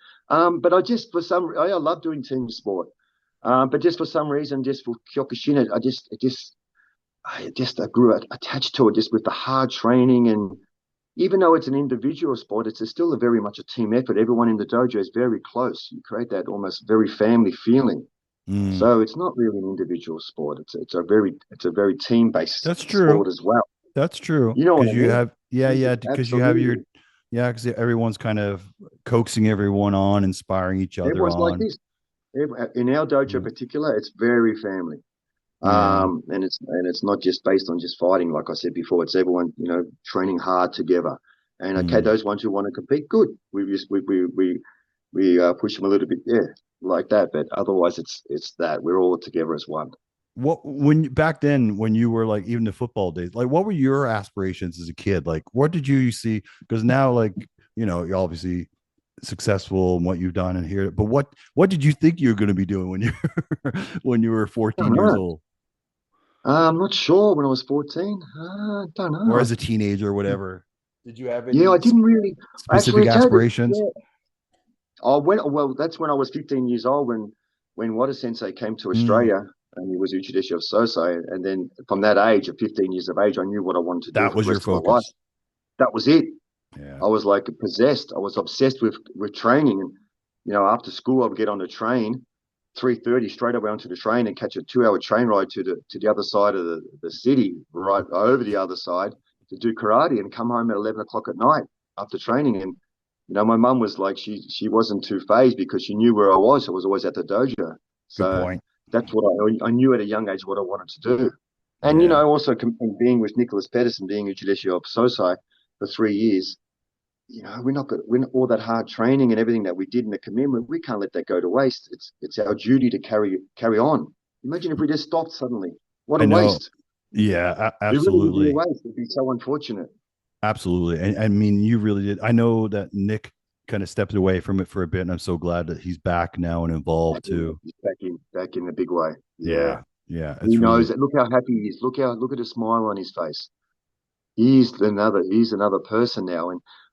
[SPEAKER 2] But I just, I love doing team sport. But just for some reason, just for Kyokushin, I grew attached to it just with the hard training. And even though it's an individual sport, it's still very much a team effort. Everyone in the dojo is very close. You create that almost very family feeling.
[SPEAKER 1] Mm,
[SPEAKER 2] So it's not really an individual sport. It's a very team based
[SPEAKER 1] that's true.
[SPEAKER 2] sport as well.
[SPEAKER 1] That's true.
[SPEAKER 2] You know what
[SPEAKER 1] Because
[SPEAKER 2] I
[SPEAKER 1] you
[SPEAKER 2] mean?
[SPEAKER 1] have, yeah, yeah, because you have your,
[SPEAKER 2] Absolutely.
[SPEAKER 1] yeah, because everyone's kind of coaxing everyone on, inspiring each other
[SPEAKER 2] Everyone's like
[SPEAKER 1] on.
[SPEAKER 2] this. In our dojo in
[SPEAKER 1] Yeah.
[SPEAKER 2] particular, it's very family.
[SPEAKER 1] Yeah.
[SPEAKER 2] And it's not just based on just fighting, like I said before. It's everyone, training hard together. And okay,
[SPEAKER 1] Mm.
[SPEAKER 2] those ones who want to compete, good. We push them a little bit, yeah, like that. But otherwise, it's that we're all together as one.
[SPEAKER 1] What when back then when you were like even the football days, like what were your aspirations as a kid? Like what did you see? Because now like you're obviously successful in what you've done and here, but what did you think you were going to be doing when you when you were
[SPEAKER 2] I
[SPEAKER 1] 14
[SPEAKER 2] don't
[SPEAKER 1] years
[SPEAKER 2] know.
[SPEAKER 1] old
[SPEAKER 2] I'm not sure when I was 14. I don't
[SPEAKER 1] or
[SPEAKER 2] know.
[SPEAKER 1] as a teenager or whatever? Did you have
[SPEAKER 2] Yeah, I
[SPEAKER 1] any
[SPEAKER 2] didn't really.
[SPEAKER 1] specific
[SPEAKER 2] Actually, tell you the,
[SPEAKER 1] aspirations?
[SPEAKER 2] yeah, well, that's when I was 15 years old when Wada Sensei came to
[SPEAKER 1] Mm,
[SPEAKER 2] Australia, and he was Uchi-deshi of Sosai. And then from that age of 15 years of age, I knew what I wanted to do
[SPEAKER 1] that
[SPEAKER 2] for the
[SPEAKER 1] was your
[SPEAKER 2] rest of my life.
[SPEAKER 1] focus.
[SPEAKER 2] That was it.
[SPEAKER 1] Yeah.
[SPEAKER 2] I was like possessed. I was obsessed with training. And after school, I would get on the train, 3:30 straight away onto the train and catch a 2-hour train ride to the other side of the city, right over the other side, to do karate and come home at 11 o'clock at night after training. And my mum was like, she wasn't too phased because she knew where I was. I was always at the dojo.
[SPEAKER 1] Good
[SPEAKER 2] So
[SPEAKER 1] point.
[SPEAKER 2] that's what I knew at a young age what I wanted to do. And
[SPEAKER 1] Yeah.
[SPEAKER 2] also being with Nicholas Pettas and being Uchi-deshi of Sosai for 3 years, we're not all that hard training and everything that we did in the commitment. We can't let that go to waste. It's our duty to carry on. Imagine if we just stopped suddenly. What
[SPEAKER 1] I
[SPEAKER 2] a
[SPEAKER 1] know.
[SPEAKER 2] waste!
[SPEAKER 1] Yeah,
[SPEAKER 2] It really would be a
[SPEAKER 1] absolutely.
[SPEAKER 2] waste. It'd be so unfortunate.
[SPEAKER 1] Absolutely. And I mean, you really did. I know that Nick kind of stepped away from it for a bit, and I'm so glad that he's back now and involved too.
[SPEAKER 2] He's back in a big way. Yeah,
[SPEAKER 1] Yeah. Yeah.
[SPEAKER 2] he
[SPEAKER 1] It's
[SPEAKER 2] knows
[SPEAKER 1] really,
[SPEAKER 2] that. Look how happy he is. Look at the smile on his face. He's another person now.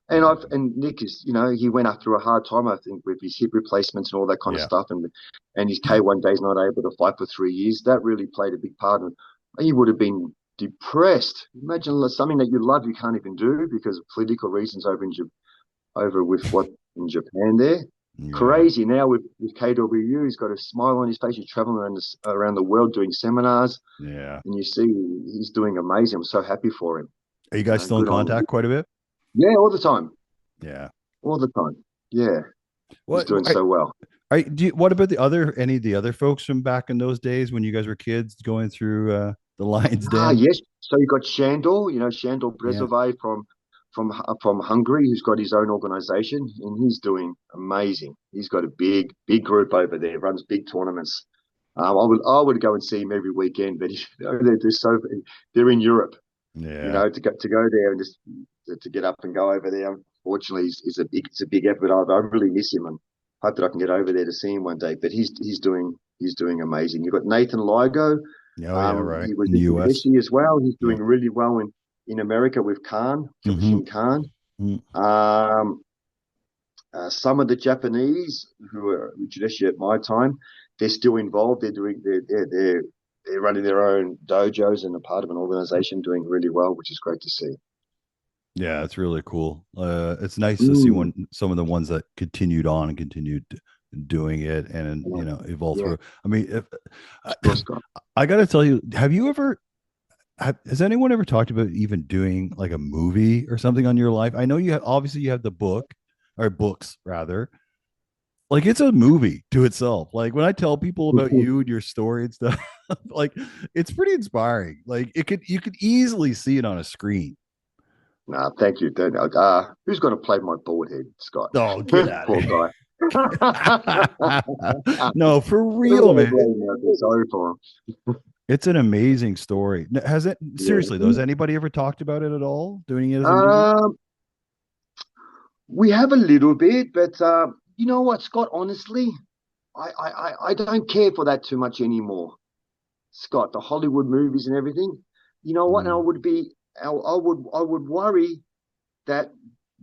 [SPEAKER 2] And Nick is, he went up through a hard time, I think, with his hip replacements and all that kind of
[SPEAKER 1] yeah.
[SPEAKER 2] stuff, and his K1 days not able to fight for 3 years. That really played a big part. And he would have been depressed. Imagine something that you love you can't even do because of political reasons over with what in Japan there.
[SPEAKER 1] Yeah.
[SPEAKER 2] Crazy now with KWU. He's got a smile on his face. He's traveling around the world doing seminars,
[SPEAKER 1] Yeah.
[SPEAKER 2] and you see he's doing amazing. I'm so happy for him.
[SPEAKER 1] Are you guys still in
[SPEAKER 2] Good on him.
[SPEAKER 1] contact quite a bit?
[SPEAKER 2] Yeah, all the time,
[SPEAKER 1] Yeah.
[SPEAKER 2] all the time. Yeah, he's
[SPEAKER 1] What
[SPEAKER 2] doing so well.
[SPEAKER 1] what about any of the other folks from back in those days when you guys were kids going through the Lion's
[SPEAKER 2] Ah,
[SPEAKER 1] Den?
[SPEAKER 2] yes. So you got Shandor, Shandor
[SPEAKER 1] Yeah.
[SPEAKER 2] Brezove from Hungary, who's got his own organization, and he's doing amazing. He's got a big group over there, runs big tournaments. I would go and see him every weekend, but they're in Europe,
[SPEAKER 1] Yeah.
[SPEAKER 2] to go there and just to get up and go over there. Unfortunately, it's a big effort. I really miss him and hope that I can get over there to see him one day. But he's doing amazing. You've got Nathan Ligo.
[SPEAKER 1] Oh yeah, right.
[SPEAKER 2] He was
[SPEAKER 1] In the
[SPEAKER 2] at
[SPEAKER 1] US.
[SPEAKER 2] Uchi-deshi as well. He's
[SPEAKER 1] Yeah.
[SPEAKER 2] doing really well in America with Khan,
[SPEAKER 1] Hmm.
[SPEAKER 2] Kyokushin Khan.
[SPEAKER 1] Hmm.
[SPEAKER 2] Um, some of the Japanese who are Uchi-deshi at my time, they're still involved. They're running their own dojos and a part of an organization doing really well, which is great to see.
[SPEAKER 1] Yeah, it's really cool. It's nice to see
[SPEAKER 2] Mm,
[SPEAKER 1] some of the ones that continued on and continued doing it and
[SPEAKER 2] yeah,
[SPEAKER 1] evolved
[SPEAKER 2] yeah,
[SPEAKER 1] through. I mean,
[SPEAKER 2] sure, Scott.
[SPEAKER 1] I got to tell you, have you ever has anyone ever talked about even doing like a movie or something on your life? I know obviously you have the book or books rather. Like it's a movie to itself. Like when I tell people about you and your story and stuff, like it's pretty inspiring. Like you could easily see it on a screen.
[SPEAKER 2] Nah, thank you. Who's going to play my board head, Scott?
[SPEAKER 1] Oh, get out of
[SPEAKER 2] Poor
[SPEAKER 1] here.
[SPEAKER 2] guy. I
[SPEAKER 1] No, for
[SPEAKER 2] don't
[SPEAKER 1] real,
[SPEAKER 2] want to
[SPEAKER 1] man.
[SPEAKER 2] blame him. I feel sorry for him.
[SPEAKER 1] It's an amazing story. Has it seriously though?
[SPEAKER 2] Yeah.
[SPEAKER 1] Has anybody ever talked about it at all? Doing it as a movie?
[SPEAKER 2] Um, we have a little bit, but you know what, Scott? Honestly, I don't care for that too much anymore. Scott, the Hollywood movies and everything. You know what? And
[SPEAKER 1] Mm,
[SPEAKER 2] I would worry that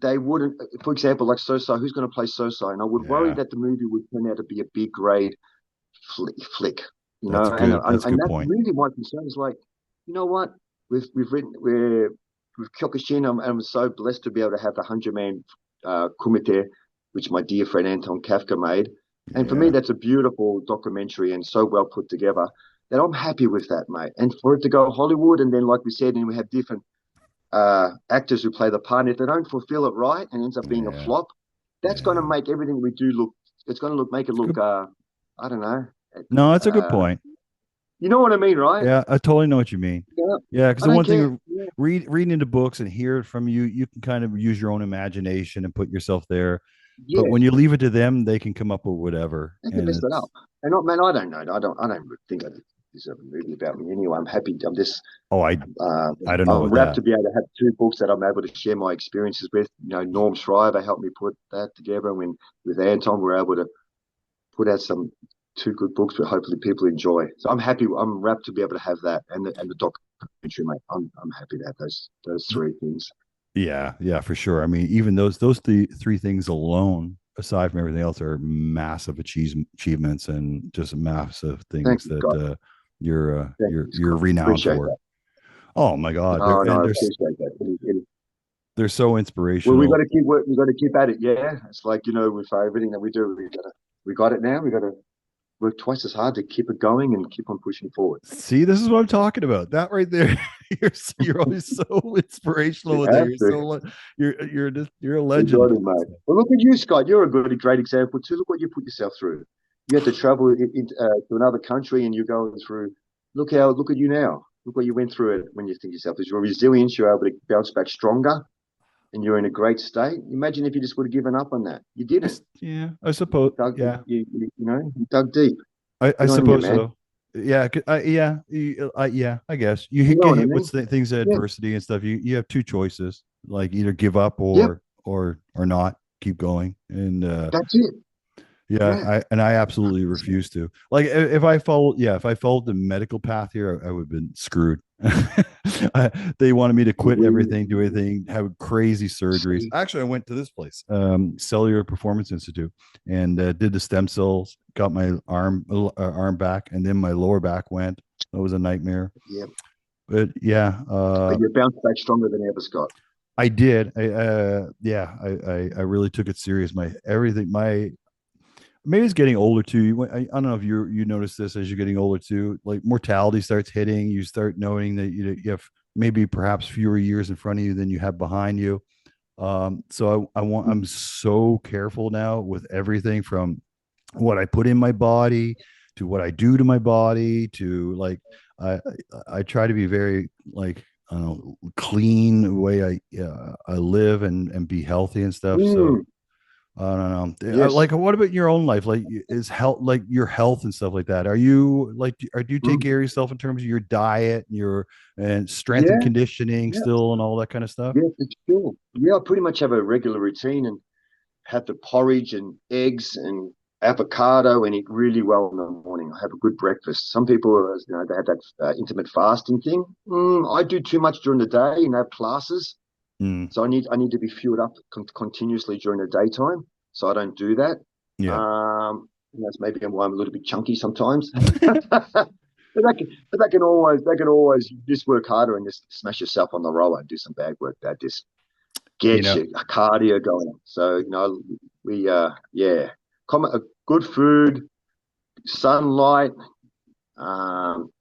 [SPEAKER 2] they wouldn't. For example, like Sosai, who's going to play Sosai? And I would worry
[SPEAKER 1] yeah,
[SPEAKER 2] that the movie would turn out to be a big grade flick.
[SPEAKER 1] that's
[SPEAKER 2] And
[SPEAKER 1] good. That's a
[SPEAKER 2] and
[SPEAKER 1] good
[SPEAKER 2] that's
[SPEAKER 1] point.
[SPEAKER 2] really my concern. Is like, you know what? We've written we're with Kyokushin. I'm so blessed to be able to have the 100-man Kumite, which my dear friend Anton Kafka made. And for me,
[SPEAKER 1] Yeah,
[SPEAKER 2] that's a beautiful documentary and so well put together that I'm happy with that, mate. And for it to go Hollywood, and then like we said, and we have different actors who play the part, and if they don't fulfill it right and ends up being a
[SPEAKER 1] yeah,
[SPEAKER 2] flop, that's going to
[SPEAKER 1] yeah.
[SPEAKER 2] make everything we do look. It's going to make it
[SPEAKER 1] It's
[SPEAKER 2] look.
[SPEAKER 1] good.
[SPEAKER 2] I don't know.
[SPEAKER 1] No, that's a good
[SPEAKER 2] Uh,
[SPEAKER 1] point.
[SPEAKER 2] you know what I mean, right?
[SPEAKER 1] Yeah, I totally know what you mean.
[SPEAKER 2] Yeah,
[SPEAKER 1] Yeah, because
[SPEAKER 2] I
[SPEAKER 1] the
[SPEAKER 2] don't
[SPEAKER 1] one
[SPEAKER 2] care.
[SPEAKER 1] thing
[SPEAKER 2] Yeah,
[SPEAKER 1] reading into books and hear it from you, you can kind of use your own imagination and put yourself there. But
[SPEAKER 2] yeah,
[SPEAKER 1] when you leave it to them, they can come up with whatever.
[SPEAKER 2] they can
[SPEAKER 1] And
[SPEAKER 2] mess that up.
[SPEAKER 1] it's
[SPEAKER 2] And not, man, I don't know. I don't think I deserve a movie about me anyway. I'm happy. I'm just.
[SPEAKER 1] oh,
[SPEAKER 2] Uh,
[SPEAKER 1] I don't know
[SPEAKER 2] I'm
[SPEAKER 1] about
[SPEAKER 2] wrapped
[SPEAKER 1] that.
[SPEAKER 2] to be able to have two books that I'm able to share my experiences with. Norm Schreiber helped me put that together, and when with Anton, we're able to put out some two good books that hopefully people enjoy. So I'm happy. I'm wrapped to be able to have that and the documentary, mate. I'm happy to have those three things.
[SPEAKER 1] Yeah, yeah, for sure. I mean, even those three things alone, aside from everything else, are massive achievements and just massive
[SPEAKER 2] Thank
[SPEAKER 1] things
[SPEAKER 2] you,
[SPEAKER 1] that
[SPEAKER 2] Scott. Thank you,
[SPEAKER 1] you're
[SPEAKER 2] Scott.
[SPEAKER 1] renowned
[SPEAKER 2] Appreciate
[SPEAKER 1] for.
[SPEAKER 2] that.
[SPEAKER 1] Oh my God,
[SPEAKER 2] No, no, I appreciate that.
[SPEAKER 1] they're so
[SPEAKER 2] Well, we got
[SPEAKER 1] inspirational.
[SPEAKER 2] to keep work. We got to keep at it. Yeah, it's like with everything that we do, we got it now. We got to work twice as hard to keep it going and keep on pushing forward.
[SPEAKER 1] See, this is what I'm talking about. That right there, you're always so inspirational
[SPEAKER 2] You
[SPEAKER 1] with that.
[SPEAKER 2] have
[SPEAKER 1] You're
[SPEAKER 2] to.
[SPEAKER 1] you're a
[SPEAKER 2] You
[SPEAKER 1] legend.
[SPEAKER 2] got it, mate. Well, look at you, Scott. You're a great example too. Look what you put yourself through. You had to travel to another country, and you're going through. Look at you now. Look what you went through it when you think yourself. There's your resilience. You're able to bounce back stronger, and you're in a great state. Imagine if you just would have given up on that. You didn't.
[SPEAKER 1] Yeah, I suppose. Yeah,
[SPEAKER 2] You dug deep.
[SPEAKER 1] I
[SPEAKER 2] Good on you,
[SPEAKER 1] suppose
[SPEAKER 2] man.
[SPEAKER 1] so. Yeah, yeah. I guess
[SPEAKER 2] You know
[SPEAKER 1] get
[SPEAKER 2] what I
[SPEAKER 1] hit with
[SPEAKER 2] mean?
[SPEAKER 1] things of
[SPEAKER 2] Yeah.
[SPEAKER 1] adversity and stuff. You have two choices, like either give up
[SPEAKER 2] Yep.
[SPEAKER 1] or not keep going. And
[SPEAKER 2] That's it.
[SPEAKER 1] yeah,
[SPEAKER 2] Yeah.
[SPEAKER 1] I absolutely refuse to. Like if I followed the medical path here, I would have been screwed. They wanted me to quit everything, do everything, have crazy surgeries.
[SPEAKER 2] See,
[SPEAKER 1] Actually, I went to this place, Cellular Performance Institute, and did the stem cells, got my arm back, and then my lower back went. That was a nightmare.
[SPEAKER 2] yeah.
[SPEAKER 1] But yeah,
[SPEAKER 2] But you bounced back stronger than ever, Scott.
[SPEAKER 1] I did. I really took it serious. My everything, my maybe it's getting older too. I don't know if you notice this as you're getting older too. Like mortality starts hitting. You start knowing that you have maybe perhaps fewer years in front of you than you have behind you. I'm so careful now with everything from what I put in my body to what I do to my body to like I I try to be very like I don't know clean the way I live and be healthy and stuff. So
[SPEAKER 2] Mm,
[SPEAKER 1] I don't know.
[SPEAKER 2] yes.
[SPEAKER 1] Like, what about your own life? Like, is health, like your health and stuff like that? Are you like, do you take
[SPEAKER 2] Mm.
[SPEAKER 1] care of yourself in terms of your diet and your and strength and
[SPEAKER 2] Yeah,
[SPEAKER 1] conditioning
[SPEAKER 2] yeah,
[SPEAKER 1] still and all that kind of stuff?
[SPEAKER 2] yeah, for sure. Yeah, I pretty much have a regular routine and have the porridge and eggs and avocado and eat really well in the morning. I have a good breakfast. Some people, they have that intermittent fasting thing. I do too much during the day and have classes,
[SPEAKER 1] Mm,
[SPEAKER 2] so I need to be fueled up continuously during the daytime. So I don't do that.
[SPEAKER 1] yeah.
[SPEAKER 2] That's maybe why I'm a little bit chunky sometimes. But that can always just work harder and just smash yourself on the roller and do some bad work. That just
[SPEAKER 1] You
[SPEAKER 2] get
[SPEAKER 1] know,
[SPEAKER 2] your cardio going. So we yeah, good food, sunlight,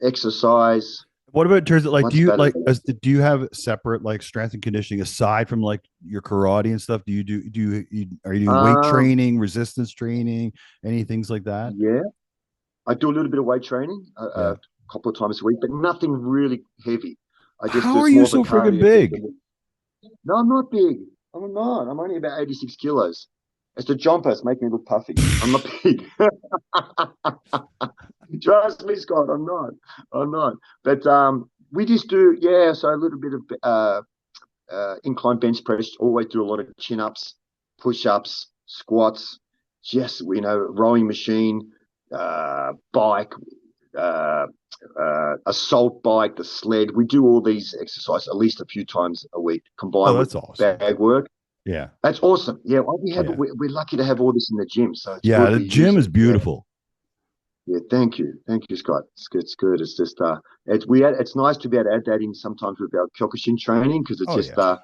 [SPEAKER 2] exercise.
[SPEAKER 1] what about in terms of like, do
[SPEAKER 2] Much
[SPEAKER 1] you
[SPEAKER 2] better
[SPEAKER 1] like,
[SPEAKER 2] than
[SPEAKER 1] do you have separate like strength and conditioning aside from like your karate and stuff? Are you doing weight
[SPEAKER 2] um
[SPEAKER 1] training, resistance training, any things like that?
[SPEAKER 2] yeah. I do a little bit of weight training
[SPEAKER 1] Yeah.
[SPEAKER 2] a couple of times a week, but nothing really heavy. I just
[SPEAKER 1] How
[SPEAKER 2] do
[SPEAKER 1] are
[SPEAKER 2] it's
[SPEAKER 1] you
[SPEAKER 2] more of a
[SPEAKER 1] so friggin'
[SPEAKER 2] cardio thing.
[SPEAKER 1] big?
[SPEAKER 2] No, I'm not big. I'm not. I'm only about 86 kilos. It's the jumpers make me look puffy. I'm not big. Trust me, Scott. I'm not. I'm not. But we just do yeah. So a little bit of incline bench press. Always do a lot of chin ups, push ups, squats. Just rowing machine, bike, uh, assault bike, the sled. We do all these exercises at least a few times a week,
[SPEAKER 1] Oh,
[SPEAKER 2] combined with
[SPEAKER 1] that's awesome.
[SPEAKER 2] bag work.
[SPEAKER 1] Yeah.
[SPEAKER 2] That's awesome. Yeah, well, we have
[SPEAKER 1] Yeah.
[SPEAKER 2] we're lucky to have all this in the gym, so it's
[SPEAKER 1] Yeah.
[SPEAKER 2] good.
[SPEAKER 1] The
[SPEAKER 2] We use
[SPEAKER 1] gym
[SPEAKER 2] it.
[SPEAKER 1] is
[SPEAKER 2] Yeah,
[SPEAKER 1] beautiful.
[SPEAKER 2] yeah. Thank you, Scott. It's good. It's good. It's just it's nice to be able to add that in sometimes with our Kyokushin training because
[SPEAKER 1] Oh yeah.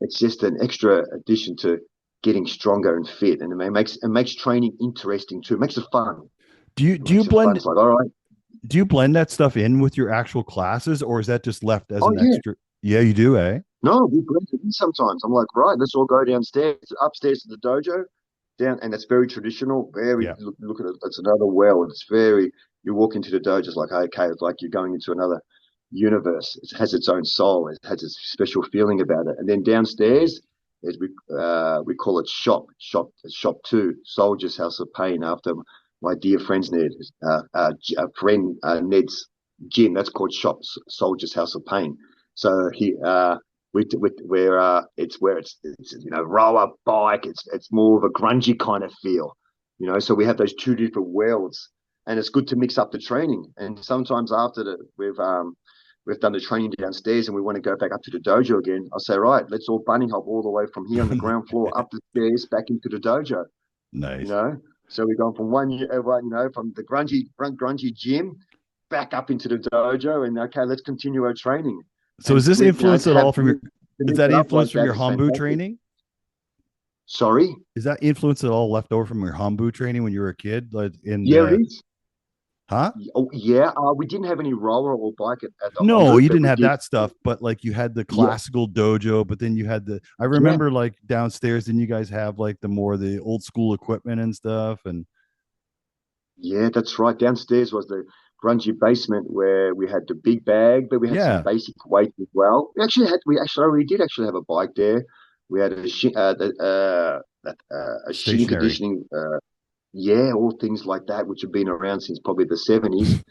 [SPEAKER 2] it's just an extra addition to getting stronger and fit, and it makes training interesting too. It makes it fun.
[SPEAKER 1] Do you
[SPEAKER 2] It
[SPEAKER 1] do you
[SPEAKER 2] makes it fun.
[SPEAKER 1] blend
[SPEAKER 2] It's like, all right,
[SPEAKER 1] do you blend that stuff in with your actual classes or is that just left as
[SPEAKER 2] oh
[SPEAKER 1] an
[SPEAKER 2] yeah,
[SPEAKER 1] extra? Yeah, you do, eh?
[SPEAKER 2] no, we blend it in sometimes. I'm like, right, let's all go downstairs, upstairs to the dojo, down, and it's very traditional. Very
[SPEAKER 1] Yeah.
[SPEAKER 2] look at it. It's another world. It's very. You walk into the dojo, it's like okay, it's like you're going into another universe. It has its own soul. It has a special feeling about it. And then downstairs, is we call it shop two, Soldier's House of Pain, after my dear friend's Ned, friend Ned's gym. That's called shop Soldier's House of Pain. So it's where it's rower bike. It's more of a grungy kind of feel, So we have those two different worlds, and it's good to mix up the training. And sometimes after we've done the training downstairs and we want to go back up to the dojo again, I'll say, right, let's all bunny hop all the way from here on the ground floor up the stairs back into the dojo. You
[SPEAKER 1] Nice.
[SPEAKER 2] know, so we've gone from from the grungy gym back up into the dojo, and okay, let's continue our training.
[SPEAKER 1] So is
[SPEAKER 2] And
[SPEAKER 1] this influence
[SPEAKER 2] to
[SPEAKER 1] at all
[SPEAKER 2] have
[SPEAKER 1] from your
[SPEAKER 2] to
[SPEAKER 1] is
[SPEAKER 2] mix
[SPEAKER 1] that
[SPEAKER 2] it up
[SPEAKER 1] influence
[SPEAKER 2] like
[SPEAKER 1] from
[SPEAKER 2] that
[SPEAKER 1] your
[SPEAKER 2] is
[SPEAKER 1] Honbu
[SPEAKER 2] fantastic.
[SPEAKER 1] training?
[SPEAKER 2] Sorry,
[SPEAKER 1] Is that influence at all left over from your Honbu training when you were a kid? Like in
[SPEAKER 2] yeah, it is.
[SPEAKER 1] huh?
[SPEAKER 2] Oh, yeah, we didn't have any roller or bike at the
[SPEAKER 1] No,
[SPEAKER 2] Honbu,
[SPEAKER 1] you
[SPEAKER 2] but
[SPEAKER 1] didn't
[SPEAKER 2] we
[SPEAKER 1] have
[SPEAKER 2] did.
[SPEAKER 1] that stuff, but like you had the
[SPEAKER 2] Yeah,
[SPEAKER 1] classical dojo, but then you had I
[SPEAKER 2] yeah,
[SPEAKER 1] remember like downstairs, then you guys have like the old school equipment and stuff. And
[SPEAKER 2] yeah. That's right. Downstairs was the grungy basement where we had the big bag, but we had some
[SPEAKER 1] yeah,
[SPEAKER 2] basic weights as well. We did actually have a bike there. We had a shin
[SPEAKER 1] stationary.
[SPEAKER 2] conditioning, yeah, all things like that, which have been around since probably the 70s.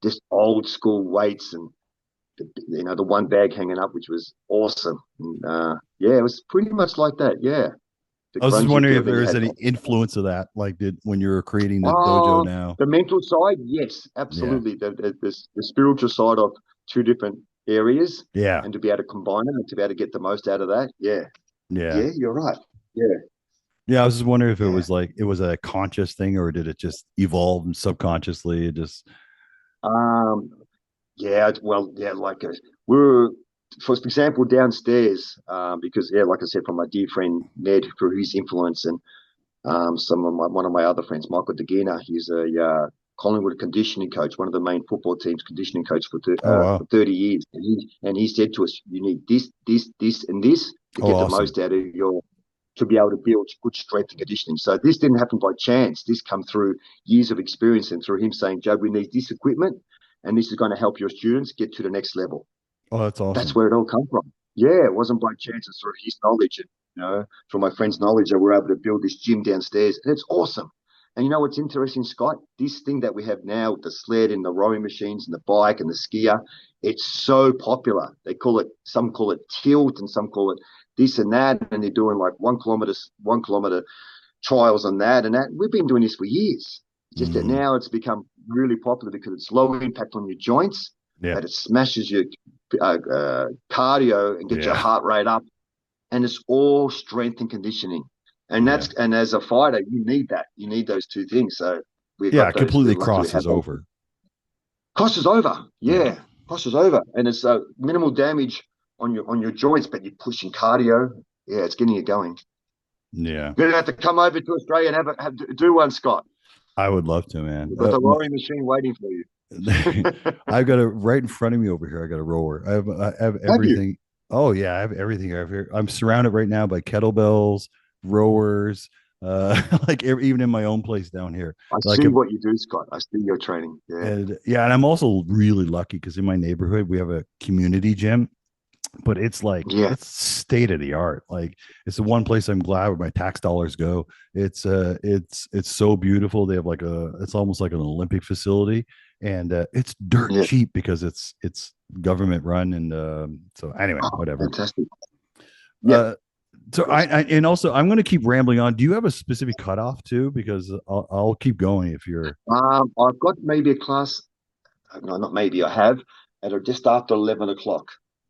[SPEAKER 2] Just old school weights and the one bag hanging up, which was awesome. And, yeah, it was pretty much like that. Yeah, the
[SPEAKER 1] I was just
[SPEAKER 2] grungy
[SPEAKER 1] wondering
[SPEAKER 2] feel.
[SPEAKER 1] if
[SPEAKER 2] Then
[SPEAKER 1] there
[SPEAKER 2] you
[SPEAKER 1] was
[SPEAKER 2] had
[SPEAKER 1] any
[SPEAKER 2] that.
[SPEAKER 1] influence of that, like did when you were creating the dojo
[SPEAKER 2] Oh,
[SPEAKER 1] now.
[SPEAKER 2] the mental side, yes,
[SPEAKER 1] Yeah.
[SPEAKER 2] absolutely. The spiritual side of two different areas,
[SPEAKER 1] Yeah.
[SPEAKER 2] and to be able to combine them and to be able to get the most out of that. Yeah,
[SPEAKER 1] Yeah.
[SPEAKER 2] yeah, you're right. Yeah,
[SPEAKER 1] Yeah. I was just wondering if it
[SPEAKER 2] yeah.
[SPEAKER 1] was like it was a conscious thing or did it just evolve subconsciously? It just
[SPEAKER 2] Um, Yeah, well, yeah, we're, for example, downstairs, because yeah, like I said, from my dear friend Ned, for his influence, and one of my other friends, Michael Dagina, he's a Collingwood conditioning coach, one of the main football teams conditioning coach
[SPEAKER 1] Oh
[SPEAKER 2] for
[SPEAKER 1] wow.
[SPEAKER 2] 30 years, and he said to us, you need this, and this to
[SPEAKER 1] Oh
[SPEAKER 2] get the
[SPEAKER 1] awesome.
[SPEAKER 2] most out of your to be able to build good strength and conditioning. So this didn't happen by chance. This come through years of experience and through him saying, Joe, we need this equipment, and this is going to help your students get to the next level.
[SPEAKER 1] Oh, that's
[SPEAKER 2] That's
[SPEAKER 1] awesome.
[SPEAKER 2] where it all come from. Yeah, it wasn't by chance. It's through his knowledge and through my friend's knowledge that we're able to build this gym downstairs, and it's awesome. And you know what's interesting, Scott? This thing that we have now, the sled and the rowing machines and the bike and the skier, it's so popular. Some call it tilt, and some call it this and that, and they're doing like 1 kilometer trials on that and that. We've been doing this for years. Just that
[SPEAKER 1] Mm,
[SPEAKER 2] now it's become really popular because it's low impact on your joints,
[SPEAKER 1] yeah.
[SPEAKER 2] but it smashes your cardio and gets your
[SPEAKER 1] Yeah.
[SPEAKER 2] heart rate up, and it's all strength and conditioning.
[SPEAKER 1] Yeah.
[SPEAKER 2] And as a fighter, you need that. You need those two things. So we've
[SPEAKER 1] Yeah.
[SPEAKER 2] got
[SPEAKER 1] It
[SPEAKER 2] those. We're
[SPEAKER 1] completely
[SPEAKER 2] lucky we
[SPEAKER 1] crosses
[SPEAKER 2] have those.
[SPEAKER 1] over.
[SPEAKER 2] Cost is over.
[SPEAKER 1] Yeah.
[SPEAKER 2] Yeah, cost is over, and it's minimal damage on your joints, but you're pushing cardio. Yeah, it's getting you going.
[SPEAKER 1] Yeah.
[SPEAKER 2] You're gonna have to come over to Australia and do one, Scott.
[SPEAKER 1] I would love to, man.
[SPEAKER 2] We've got the rowing machine waiting for you.
[SPEAKER 1] I've got it right in front of me over here. I got a rower. I have
[SPEAKER 2] Have you?
[SPEAKER 1] everything. Oh yeah, I have everything over here. I'm surrounded right now by kettlebells, rowers, like even in my own place down here.
[SPEAKER 2] I
[SPEAKER 1] Like
[SPEAKER 2] see what you do, Scott. I see your training. Yeah.
[SPEAKER 1] and yeah, and I'm also really lucky because in my neighborhood we have a community gym, but it's like
[SPEAKER 2] Yeah.
[SPEAKER 1] it's state of the art. Like it's the one place I'm glad where my tax dollars go. It's so beautiful. They have like it's almost like an Olympic facility, and it's dirt
[SPEAKER 2] Yeah.
[SPEAKER 1] cheap because it's government run. And so anyway,
[SPEAKER 2] Oh,
[SPEAKER 1] whatever.
[SPEAKER 2] fantastic. Yeah.
[SPEAKER 1] Uh, so I and also I'm going to keep rambling on. Do you have a specific cutoff too? Because I'll keep going if you're.
[SPEAKER 2] I've got maybe a class. No, not maybe. I have just after 11 o'clock.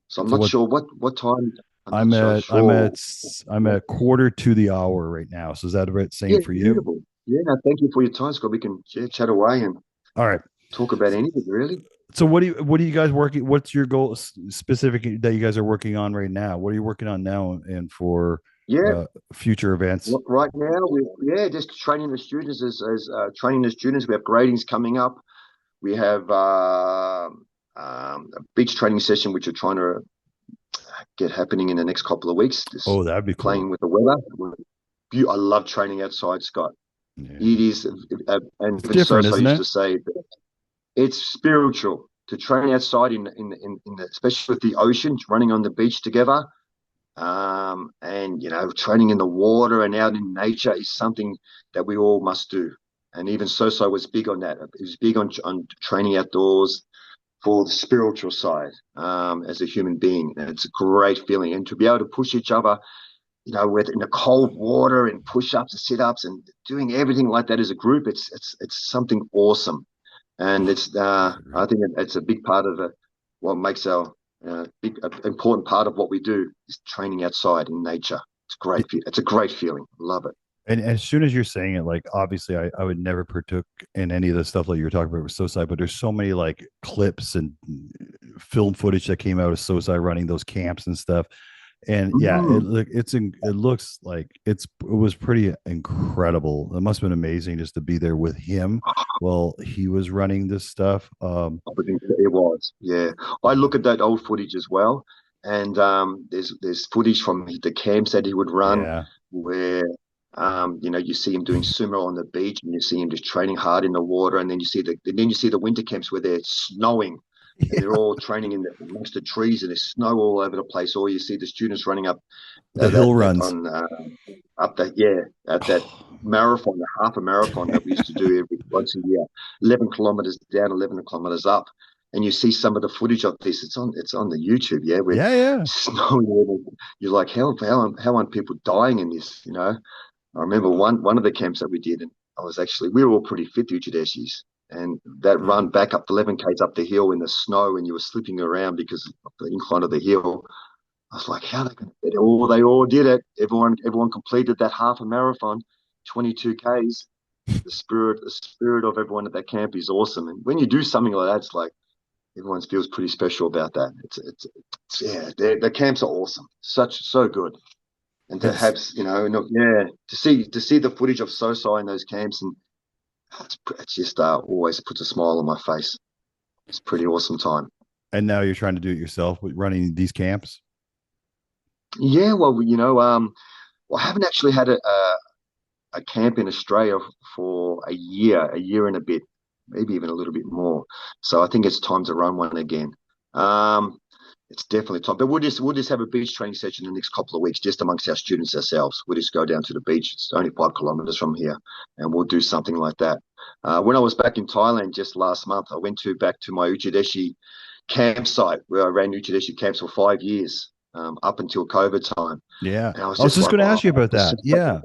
[SPEAKER 2] So I'm
[SPEAKER 1] So
[SPEAKER 2] not
[SPEAKER 1] what
[SPEAKER 2] sure what time. I'm not
[SPEAKER 1] I'm
[SPEAKER 2] so
[SPEAKER 1] at I'm
[SPEAKER 2] sure.
[SPEAKER 1] at I'm at quarter to the hour right now. So is that the
[SPEAKER 2] Yeah,
[SPEAKER 1] same for you?
[SPEAKER 2] beautiful. Yeah, no, thank you for your time, Scott. We can chat away and
[SPEAKER 1] All right.
[SPEAKER 2] talk about anything, really.
[SPEAKER 1] So what do you guys working? What's your goal specific that you guys are working on right now? What are you working on now and for
[SPEAKER 2] Yeah,
[SPEAKER 1] uh, future events?
[SPEAKER 2] right now we just training the students as training the students. We have gradings coming up. We have a beach training session which we're trying to get happening in the next couple of weeks. Just
[SPEAKER 1] Oh, that'd be cool.
[SPEAKER 2] playing with the weather. I love training outside, Scott.
[SPEAKER 1] Yeah,
[SPEAKER 2] It is, and
[SPEAKER 1] it's
[SPEAKER 2] even
[SPEAKER 1] different,
[SPEAKER 2] Sosai
[SPEAKER 1] isn't
[SPEAKER 2] used
[SPEAKER 1] it?
[SPEAKER 2] to say it's spiritual to train outside especially with the ocean, running on the beach together. And training in the water and out in nature is something that we all must do. And even Sosai was big on that. He was big on training outdoors for the spiritual side, as a human being. And it's a great feeling. And to be able to push each other, with in the cold water and push-ups and sit-ups and doing everything like that as a group, it's something awesome. And I think it's a big part of what makes our important part of what we do is training outside in nature. It's great. It's a great feeling. Love it.
[SPEAKER 1] And as soon as you're saying it, like obviously I would never partook in any of the stuff that you're talking about with Sosai, but there's so many like clips and film footage that came out of Sosai running those camps and stuff. And yeah,
[SPEAKER 2] Mm.
[SPEAKER 1] it looks like it was pretty incredible. It must have been amazing just to be there with him while he was running this stuff.
[SPEAKER 2] It was, yeah. I look at that old footage as well, and there's footage from the camps that he would run
[SPEAKER 1] Yeah.
[SPEAKER 2] where you see him doing sumo on the beach, and you see him just training hard in the water, and then you see the winter camps where they're snowing, and they're
[SPEAKER 1] Yeah.
[SPEAKER 2] all training amongst the trees, and there's snow all over the place. Or you see the students running up
[SPEAKER 1] The hill
[SPEAKER 2] that
[SPEAKER 1] runs.
[SPEAKER 2] on up that at that marathon, the half a marathon that we used to do every once a year, 11 kilometers down, 11 kilometers up, and you see some of the footage of this. It's on the YouTube, yeah, where
[SPEAKER 1] Yeah, yeah.
[SPEAKER 2] snowing. You're like, how aren't people dying in this? I remember one of the camps that we did, and we were all pretty fit, the Uchi-deshis, and that
[SPEAKER 1] Yeah.
[SPEAKER 2] run back up the 11Ks up the hill in the snow, and you were slipping around because of the incline of the hill. I was like, how are they going to do it? They all did it. Everyone completed that half a marathon, 22 Ks. The spirit of everyone at that camp is awesome. And when you do something like that, it's like everyone feels pretty special about that. It's yeah, the camps are awesome, so good, and to
[SPEAKER 1] It's
[SPEAKER 2] have yeah, to see the footage of Sosai in those camps, and it's just always puts a smile on my face. It's a pretty awesome time.
[SPEAKER 1] and now you're trying to do it yourself with running these camps.
[SPEAKER 2] Yeah, well, well, I haven't actually had a camp in Australia for a year and a bit, maybe even a little bit more. So I think it's time to run one again. Um, it's definitely time. But we'll just have a beach training session in the next couple of weeks, just amongst our students ourselves. We'll just go down to the beach. It's only 5 kilometers from here, and we'll do something like that. When I was back in Thailand just last month, I went back to my Uchi-deshi campsite where I ran Uchi-deshi camps for 5 years, up until COVID time.
[SPEAKER 1] Yeah,
[SPEAKER 2] And I was
[SPEAKER 1] I was
[SPEAKER 2] just
[SPEAKER 1] just
[SPEAKER 2] like,
[SPEAKER 1] going to
[SPEAKER 2] oh,
[SPEAKER 1] ask you about
[SPEAKER 2] this
[SPEAKER 1] that.
[SPEAKER 2] is
[SPEAKER 1] Yeah,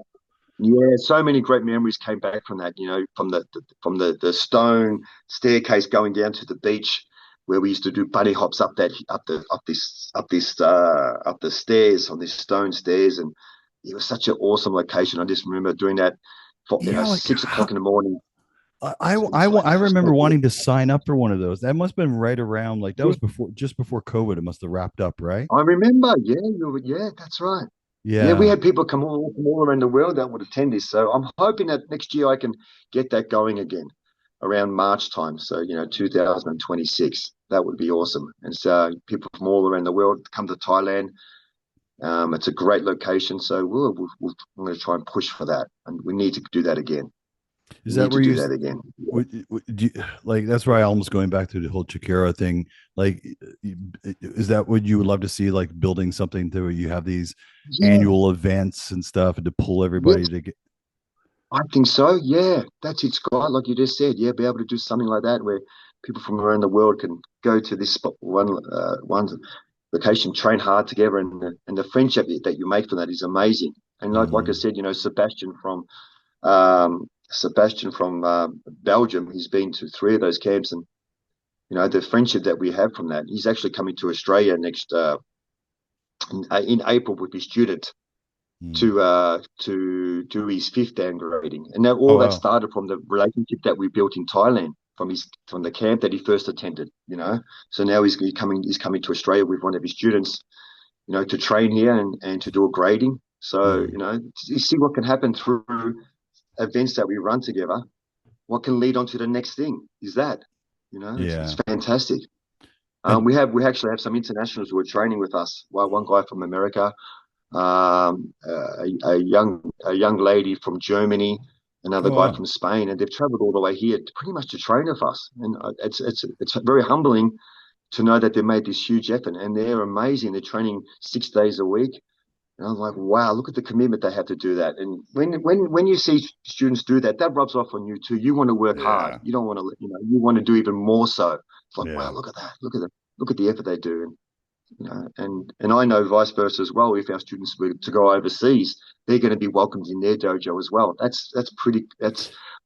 [SPEAKER 2] yeah, so many great memories came back from that. From the stone staircase going down to the beach, where we used to do bunny hops up the stairs on these stone stairs, and it was such an awesome location. I just remember doing that for
[SPEAKER 1] yeah. Like
[SPEAKER 2] 6 o'clock in the morning. It was like
[SPEAKER 1] I
[SPEAKER 2] it was
[SPEAKER 1] remember
[SPEAKER 2] so good.
[SPEAKER 1] wanting to sign up for one of those. That must have been right around like that
[SPEAKER 2] Yeah,
[SPEAKER 1] was before just before COVID. It must have wrapped up, right?
[SPEAKER 2] I remember. Yeah, yeah, that's right. Yeah, we
[SPEAKER 1] Yeah.
[SPEAKER 2] had people come from all around the world that would attend this. So I'm hoping that next year I can get that going again around March time. So, 2026. That would be awesome. And so people from all around the world come to Thailand. It's a great location. So I'm going to try and push for that. And we need to do that again.
[SPEAKER 1] Is
[SPEAKER 2] We
[SPEAKER 1] that
[SPEAKER 2] need to
[SPEAKER 1] where
[SPEAKER 2] do
[SPEAKER 1] you
[SPEAKER 2] that again.
[SPEAKER 1] do you, like that's why I almost going back to the whole CHIKARA thing. Like, is that what you would love to see? Like building something to where you have these
[SPEAKER 2] Yeah,
[SPEAKER 1] annual events and stuff, and to pull everybody
[SPEAKER 2] yes,
[SPEAKER 1] to get.
[SPEAKER 2] I think so. Yeah, that's it, Scott. Like you just said, yeah, be able to do something like that where people from around the world can go to this spot, one location, train hard together, and the friendship that you make from that is amazing. And like I
[SPEAKER 1] Mm,
[SPEAKER 2] said, Sebastian from Belgium, he's been to 3 of those camps, and the friendship that we have from that. He's actually coming to Australia next in April with his student
[SPEAKER 1] mm.
[SPEAKER 2] to do his fifth Dan grading, and that
[SPEAKER 1] Oh
[SPEAKER 2] all that
[SPEAKER 1] wow.
[SPEAKER 2] started from the relationship that we built in Thailand from the camp that he first attended. So now he's coming to Australia with one of his students, to train here and to do a grading. So
[SPEAKER 1] Mm,
[SPEAKER 2] you see what can happen through events that we run together. What can lead on to the next thing is that it's
[SPEAKER 1] yeah.
[SPEAKER 2] fantastic.
[SPEAKER 1] And
[SPEAKER 2] We actually have some internationals who are training with us. Well, one guy from America, a young lady from Germany, another
[SPEAKER 1] oh
[SPEAKER 2] guy
[SPEAKER 1] wow.
[SPEAKER 2] from Spain, and they've travelled all the way here pretty much to train with us. And it's very humbling to know that they made this huge effort, and they're amazing. They're training 6 days a week, and I'm like, wow, look at the commitment they have to do that. And when you see students do that, that rubs off on you too. You want to work hard.
[SPEAKER 1] Yeah.
[SPEAKER 2] You don't want to, you want to do even more so. It's like, wow,
[SPEAKER 1] Yeah.
[SPEAKER 2] look at that. Look at the effort they do. And I know vice versa as well. If our students were to go overseas, they're going to be welcomed in their dojo as well. That's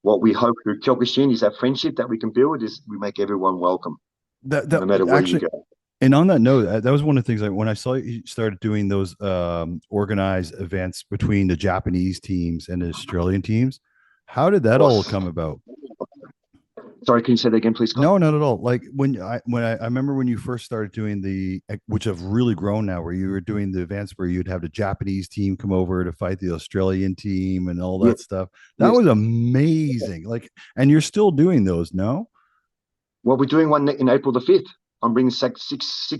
[SPEAKER 2] what we hope through Kyokushin is that friendship that we can build is we make everyone welcome,
[SPEAKER 1] That
[SPEAKER 2] no matter where you
[SPEAKER 1] actually.
[SPEAKER 2] go.
[SPEAKER 1] And on that note, that was one of the things when I saw you started doing those organized events between the Japanese teams and the Australian teams. How did that all
[SPEAKER 2] Awesome.
[SPEAKER 1] come about?
[SPEAKER 2] Sorry, can you say that again, please, Scott?
[SPEAKER 1] No, not at all. Like I remember when you first started doing which have really grown now, where you were doing the events where you'd have the Japanese team come over to fight the Australian team and all
[SPEAKER 2] Yeah,
[SPEAKER 1] that stuff. That
[SPEAKER 2] yes.
[SPEAKER 1] was amazing. Like, and you're still doing those, no?
[SPEAKER 2] Well, we're doing one in April the 5th. I'm bringing six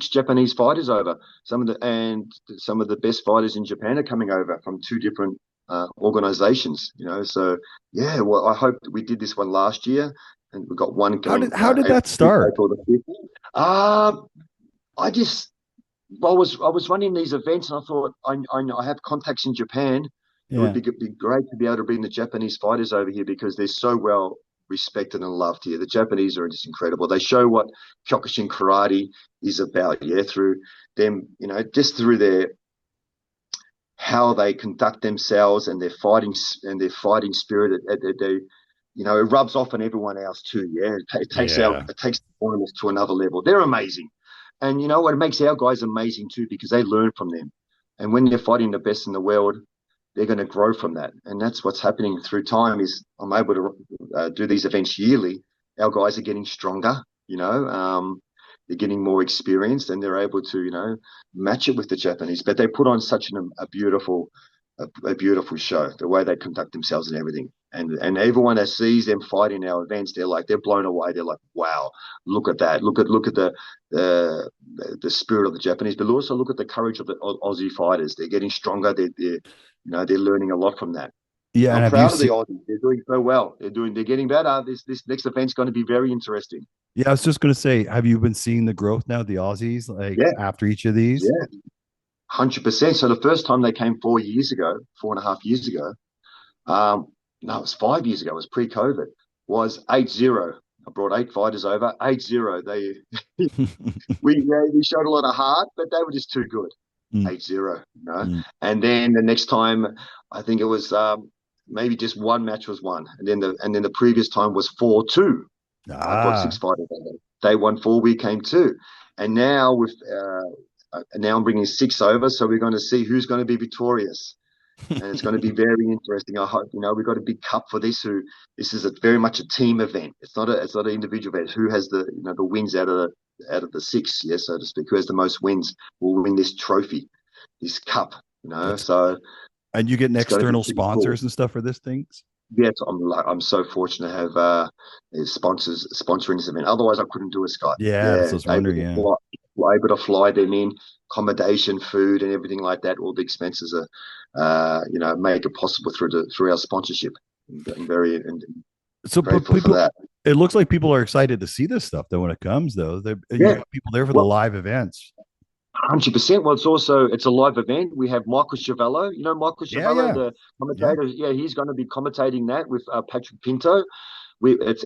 [SPEAKER 2] Japanese fighters over. Some of the best fighters in Japan are coming over from 2 different organizations. So yeah. Well, I hope that we did this one last year, and we got one
[SPEAKER 1] How
[SPEAKER 2] going
[SPEAKER 1] did how did that start?
[SPEAKER 2] April the 5th. Uh, I just I was running these events, and I thought I have contacts in Japan. It would
[SPEAKER 1] Yeah.
[SPEAKER 2] be great to be able to bring the Japanese fighters over here because they're so well respected and loved here. The Japanese are just incredible. They show what Kyokushin Karate is about, yeah, through them, just through their how they conduct themselves and their fighting spirit. It rubs off on everyone else too. Yeah,
[SPEAKER 1] Yeah.
[SPEAKER 2] it takes the tournaments to another level. They're amazing, and you know what? It makes our guys amazing too because they learn from them. And when they're fighting the best in the world, they're going to grow from that. And that's what's happening through time. Is I'm able to do these events yearly. Our guys are getting stronger. they're getting more experienced, and they're able to, match it with the Japanese. But they put on such a beautiful, a beautiful show, the way they conduct themselves and everything. And everyone that sees them fight in our events, they're blown away. They're like, wow, look at that. Look at the spirit of the Japanese, but also look at the courage of the Aussie fighters. They're getting stronger. They're learning a lot from that.
[SPEAKER 1] Yeah, and
[SPEAKER 2] I'm
[SPEAKER 1] have you
[SPEAKER 2] proud of the
[SPEAKER 1] seen?
[SPEAKER 2] Aussies. They're doing so well. They're getting better. This next event's going to be very interesting.
[SPEAKER 1] Yeah, I was just gonna say, have you been seeing the growth now, the Aussies, like
[SPEAKER 2] Yeah,
[SPEAKER 1] after each of these?
[SPEAKER 2] yeah, 100%. So the first time they came 4 years ago, 4.5 years ago, no, it was 5 years ago. It was pre-COVID. Was 8-0. I brought 8 fighters over. 8-0. They we showed a lot of heart, but they were just too good.
[SPEAKER 1] Mm,
[SPEAKER 2] 8-0.
[SPEAKER 1] mm.
[SPEAKER 2] And then the next time, I think it was maybe just one match was won, and then the previous time was 4-2. I brought
[SPEAKER 1] Ah,
[SPEAKER 2] 6 fighters over. They won 4. We came 2, and now I'm bringing 6 over. So we're going to see who's going to be victorious, and it's going to be very interesting. I hope we've got a big cup for this. This is very much a team event. It's not an individual event. Who has the wins out of the 6, so to speak? Who has the most wins will win this trophy, this cup.
[SPEAKER 1] that's
[SPEAKER 2] So
[SPEAKER 1] and you getting
[SPEAKER 2] it's going to be
[SPEAKER 1] external
[SPEAKER 2] pretty cool.
[SPEAKER 1] sponsors and stuff for this things?
[SPEAKER 2] Yes, I'm so fortunate to have sponsors sponsoring this event. Otherwise, I couldn't do it, Scott.
[SPEAKER 1] Yeah, that's
[SPEAKER 2] Yeah,
[SPEAKER 1] what I was wondering. Yeah.
[SPEAKER 2] able to fly them in, accommodation, food, and everything like that. All the expenses are, make it possible through our sponsorship. I'm very
[SPEAKER 1] So, but
[SPEAKER 2] grateful for
[SPEAKER 1] people,
[SPEAKER 2] that.
[SPEAKER 1] it looks like people are excited to see this stuff though when it comes though. You
[SPEAKER 2] Yeah,
[SPEAKER 1] got people there for the
[SPEAKER 2] well,
[SPEAKER 1] live events.
[SPEAKER 2] 100%. Well, it's a live event. We have Michael Chavallo. Michael
[SPEAKER 1] Yeah,
[SPEAKER 2] Chavallo,
[SPEAKER 1] yeah,
[SPEAKER 2] the
[SPEAKER 1] yeah.
[SPEAKER 2] commentator. Yeah, he's going to be commentating that with Patrick Pinto. It's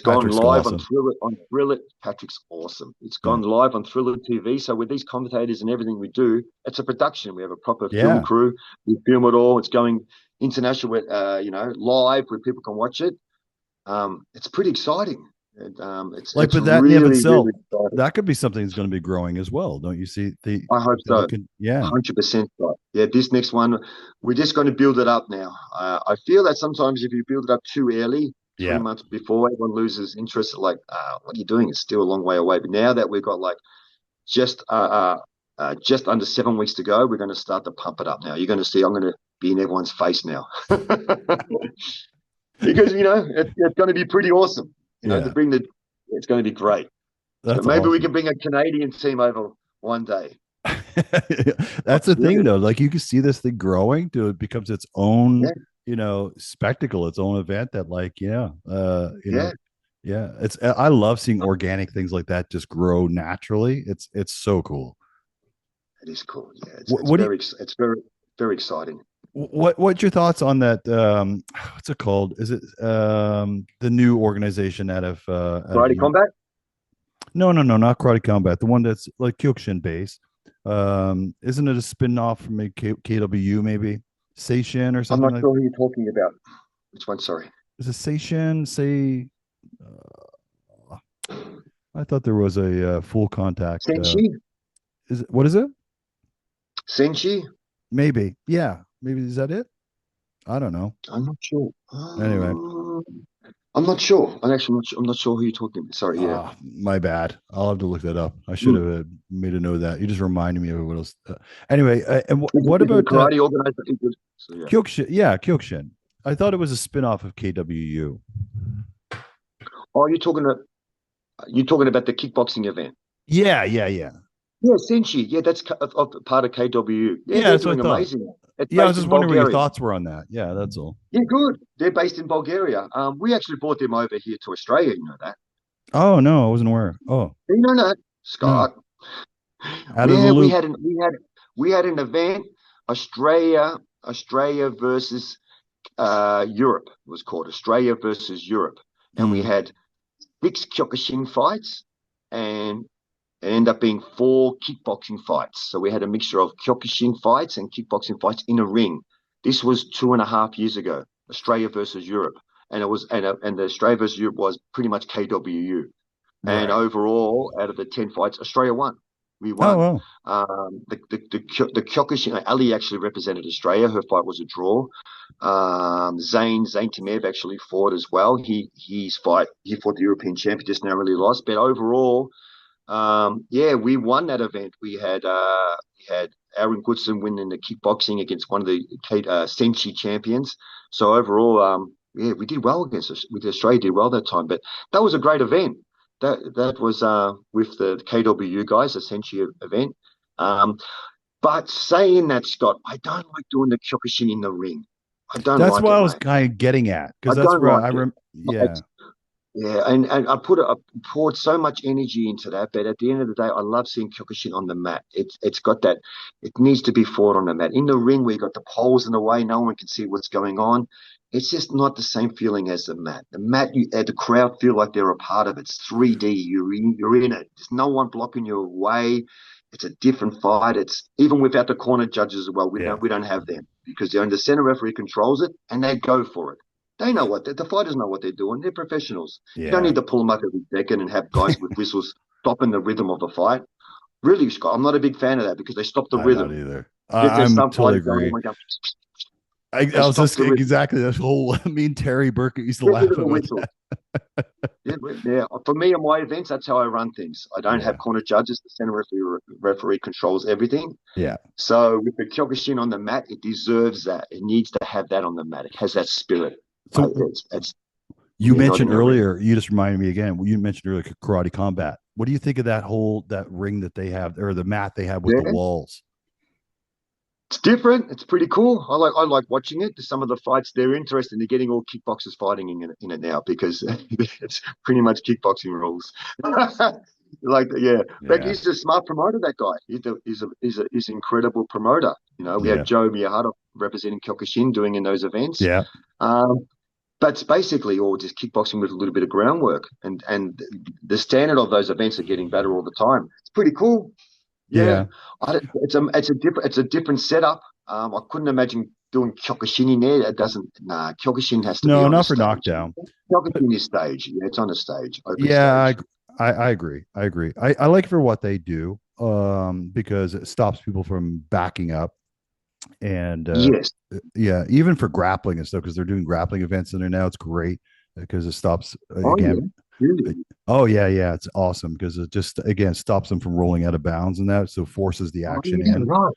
[SPEAKER 2] gone
[SPEAKER 1] Patrick's
[SPEAKER 2] live
[SPEAKER 1] awesome.
[SPEAKER 2] on Thriller. Patrick's awesome. It's
[SPEAKER 1] Yeah,
[SPEAKER 2] gone live on Thriller TV. So with these commentators and everything we do, it's a production. We have a proper film
[SPEAKER 1] yeah.
[SPEAKER 2] crew. We film it all. It's going international, live where people can watch it. It's pretty exciting.
[SPEAKER 1] Like,
[SPEAKER 2] It's
[SPEAKER 1] but that in of
[SPEAKER 2] really
[SPEAKER 1] itself,
[SPEAKER 2] really exciting.
[SPEAKER 1] that could be something that's going to be growing as well, don't you see?
[SPEAKER 2] I hope
[SPEAKER 1] That it
[SPEAKER 2] so.
[SPEAKER 1] could, yeah,
[SPEAKER 2] 100% right. Yeah, this next one, we're just going to build it up now. I feel that sometimes if you build it up too early, three
[SPEAKER 1] yeah.
[SPEAKER 2] months before, everyone loses interest. Like, what are you doing? It's still a long way away. But now that we've got like just just under 7 weeks to go, we're going to start to pump it up now. You're going to see I'm going to be in everyone's face now because it's going to be pretty awesome. To
[SPEAKER 1] Yeah,
[SPEAKER 2] bring it's going to be great. So
[SPEAKER 1] that's
[SPEAKER 2] maybe we
[SPEAKER 1] awesome.
[SPEAKER 2] can bring a Canadian team over one day.
[SPEAKER 1] That's the thing
[SPEAKER 2] Serious.
[SPEAKER 1] though. Like you can see this thing growing to it becomes its own,
[SPEAKER 2] Yeah,
[SPEAKER 1] spectacle, its own event that like,
[SPEAKER 2] yeah.
[SPEAKER 1] yeah, it's I love seeing organic things like that just grow naturally. It's so cool.
[SPEAKER 2] It is cool. Yeah,
[SPEAKER 1] What do you
[SPEAKER 2] it's very very exciting.
[SPEAKER 1] what's your thoughts on that what's it called? Is it the new organization out of
[SPEAKER 2] Karate combat.
[SPEAKER 1] no, no, no, not Karate Combat. The one that's like Kyokushin based. Isn't it a spin-off from a KW maybe? Seishin or
[SPEAKER 2] I'm
[SPEAKER 1] something
[SPEAKER 2] not
[SPEAKER 1] like
[SPEAKER 2] sure who you're talking about. Which one? Sorry.
[SPEAKER 1] is it Seishin? Say I thought there was a full contact.
[SPEAKER 2] Senshi.
[SPEAKER 1] Is it what is it?
[SPEAKER 2] Senshi.
[SPEAKER 1] Maybe. Yeah. Maybe is that it? I don't know.
[SPEAKER 2] I'm not sure.
[SPEAKER 1] Anyway,
[SPEAKER 2] I'm not sure. I'm actually not. I'm not sure who you're talking about. Sorry. Yeah.
[SPEAKER 1] my bad. I'll have to look that up. I should
[SPEAKER 2] Hmm.
[SPEAKER 1] have made a note of that. You just reminded me of what else. Anyway, and what
[SPEAKER 2] Is it a
[SPEAKER 1] about
[SPEAKER 2] karate organization? So yeah.
[SPEAKER 1] Kyokushin? Yeah, Kyokushin. I thought it was a spin-off of KWU.
[SPEAKER 2] Oh, you're talking about the kickboxing event.
[SPEAKER 1] Yeah, yeah, yeah.
[SPEAKER 2] Yeah, Senshi. Yeah, that's part of KWU. Yeah,
[SPEAKER 1] Yeah,
[SPEAKER 2] they're
[SPEAKER 1] that's what I
[SPEAKER 2] doing
[SPEAKER 1] thought.
[SPEAKER 2] amazing. It's
[SPEAKER 1] Yeah, I was
[SPEAKER 2] based
[SPEAKER 1] just
[SPEAKER 2] in
[SPEAKER 1] wondering what your
[SPEAKER 2] Bulgaria.
[SPEAKER 1] thoughts were on that. Yeah, that's all.
[SPEAKER 2] Yeah, good. They're based in Bulgaria. We actually brought them over here to Australia. You know that?
[SPEAKER 1] Oh no, I wasn't aware. Oh
[SPEAKER 2] You know that,
[SPEAKER 1] no,
[SPEAKER 2] Scott?
[SPEAKER 1] out of the
[SPEAKER 2] Yeah, we
[SPEAKER 1] loop.
[SPEAKER 2] had an event, Australia versus Europe. It was called Australia versus Europe, and we
[SPEAKER 1] Mm,
[SPEAKER 2] had 6 Kyokushin fights, and it ended up being 4 kickboxing fights. So we had a mixture of Kyokushin fights and kickboxing fights in a ring. This was 2.5 years ago. Australia versus Europe, and it was and the Australia versus Europe was pretty much KWU. And
[SPEAKER 1] right.
[SPEAKER 2] overall, out of the 10 fights, Australia won. We
[SPEAKER 1] Oh
[SPEAKER 2] won.
[SPEAKER 1] well.
[SPEAKER 2] The Kyokushin, Ali actually represented Australia. Her fight was a draw. Zain Timev actually fought as well. He fought the European champion, just narrowly lost. But overall, Yeah, we won that event. We had Aaron Goodson winning the kickboxing against one of the SENSHI champions. So overall, yeah, we did well against us. With Australia did well that time, but that was a great event. That was with the KWU guys, the SENSHI event. Um, but saying that, Scott, I don't like doing the Kyokushin in the ring. I don't
[SPEAKER 1] That's
[SPEAKER 2] like
[SPEAKER 1] what
[SPEAKER 2] it,
[SPEAKER 1] I was
[SPEAKER 2] mate.
[SPEAKER 1] kind of getting at
[SPEAKER 2] I
[SPEAKER 1] because that's
[SPEAKER 2] don't
[SPEAKER 1] where
[SPEAKER 2] like it.
[SPEAKER 1] yeah.
[SPEAKER 2] Yeah, and I poured so much energy into that, but at the end of the day, I love seeing Kyokushin on the mat. It's got that. It needs to be fought on the mat. In the ring, where you got the poles in the way, no one can see what's going on. It's just not the same feeling as the mat. The mat, the crowd feel like they're a part of it. It's 3D. You're in it. There's no one blocking your way. It's a different fight. It's even without the corner judges as well.
[SPEAKER 1] Yeah.
[SPEAKER 2] We don't have them because the center referee controls it and they go for it. They know the fighters know what they're doing. They're professionals. You don't
[SPEAKER 1] Yeah.
[SPEAKER 2] need to pull them up every second and have guys with whistles stopping the rhythm of the fight. Really, Scott, I'm not a big fan of that because they stop the
[SPEAKER 1] I'm not
[SPEAKER 2] rhythm.
[SPEAKER 1] either.
[SPEAKER 2] There's
[SPEAKER 1] I'm
[SPEAKER 2] some
[SPEAKER 1] totally
[SPEAKER 2] fighters going, oh
[SPEAKER 1] agree.
[SPEAKER 2] my God, they
[SPEAKER 1] I was
[SPEAKER 2] stop
[SPEAKER 1] just
[SPEAKER 2] the rhythm.
[SPEAKER 1] exactly this whole me and Terry Birkett used to
[SPEAKER 2] Get rid
[SPEAKER 1] laugh
[SPEAKER 2] of the
[SPEAKER 1] about
[SPEAKER 2] whistle.
[SPEAKER 1] that.
[SPEAKER 2] Yeah, yeah. For me and my events, that's how I run things. I don't have
[SPEAKER 1] Yeah.
[SPEAKER 2] corner judges. The center referee controls everything.
[SPEAKER 1] Yeah.
[SPEAKER 2] So with the Kyokushin on the mat, it deserves that. It needs to have that on the mat. It has that spirit.
[SPEAKER 1] So
[SPEAKER 2] It's
[SPEAKER 1] you
[SPEAKER 2] not
[SPEAKER 1] mentioned
[SPEAKER 2] in the ring.
[SPEAKER 1] earlier, you just reminded me again, you mentioned earlier karate combat. What do you think of that ring that they have or the mat they have with the
[SPEAKER 2] Yeah.
[SPEAKER 1] walls?
[SPEAKER 2] It's different. It's pretty cool. I like watching it. Some of the fights they're interested. They're getting all kickboxers fighting in it now because it's pretty much kickboxing rules. Like yeah, but
[SPEAKER 1] Yeah.
[SPEAKER 2] he's a smart promoter. That guy. He's an incredible promoter. We have
[SPEAKER 1] Yeah.
[SPEAKER 2] Joe Miyahara representing Kyokushin doing in those events.
[SPEAKER 1] Yeah.
[SPEAKER 2] Um, but it's basically all just kickboxing with a little bit of groundwork, and the standard of those events are getting better all the time. It's pretty cool. Yeah,
[SPEAKER 1] Yeah.
[SPEAKER 2] it's a different setup. I couldn't imagine doing Kyokushin in there. It doesn't. Nah, Kyokushin has to be
[SPEAKER 1] No,
[SPEAKER 2] on a
[SPEAKER 1] not for
[SPEAKER 2] stage.
[SPEAKER 1] knockdown. But
[SPEAKER 2] Kyokushin is stage. Yeah, it's on a stage, open
[SPEAKER 1] yeah,
[SPEAKER 2] stage.
[SPEAKER 1] I agree. I agree. I like for what they do, because it stops people from backing up and
[SPEAKER 2] Yes.
[SPEAKER 1] yeah, even for grappling and stuff, because they're doing grappling events in there now. It's great because it stops
[SPEAKER 2] Oh yeah.
[SPEAKER 1] again.
[SPEAKER 2] Really.
[SPEAKER 1] Oh yeah, yeah, it's awesome because it just again stops them from rolling out of bounds and that, so forces the
[SPEAKER 2] Oh
[SPEAKER 1] action
[SPEAKER 2] yeah.
[SPEAKER 1] in.
[SPEAKER 2] Right.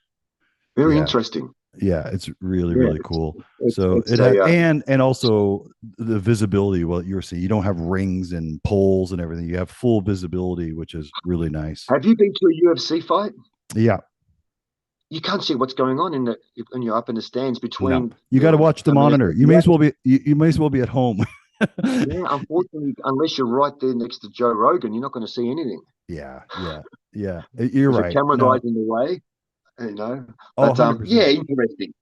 [SPEAKER 2] Very
[SPEAKER 1] Yeah,
[SPEAKER 2] interesting.
[SPEAKER 1] yeah, it's really
[SPEAKER 2] Yeah.
[SPEAKER 1] really cool.
[SPEAKER 2] It's
[SPEAKER 1] So
[SPEAKER 2] it's
[SPEAKER 1] it
[SPEAKER 2] a.
[SPEAKER 1] and also the visibility. Well, you were saying you don't have rings and poles and everything. You have full visibility, which is really nice.
[SPEAKER 2] Have you been to a UFC fight?
[SPEAKER 1] Yeah,
[SPEAKER 2] You can't see what's going on when you're up in the stands
[SPEAKER 1] no,
[SPEAKER 2] between.
[SPEAKER 1] you got to watch the
[SPEAKER 2] I mean,
[SPEAKER 1] monitor. You may as well be at home.
[SPEAKER 2] yeah. Unfortunately, unless you're right there next to Joe Rogan, you're not going to see anything.
[SPEAKER 1] Yeah, yeah, yeah. You're
[SPEAKER 2] Because the
[SPEAKER 1] right.
[SPEAKER 2] camera
[SPEAKER 1] No,
[SPEAKER 2] guy's in the way. you know.
[SPEAKER 1] oh,
[SPEAKER 2] But
[SPEAKER 1] 100%.
[SPEAKER 2] yeah, interesting.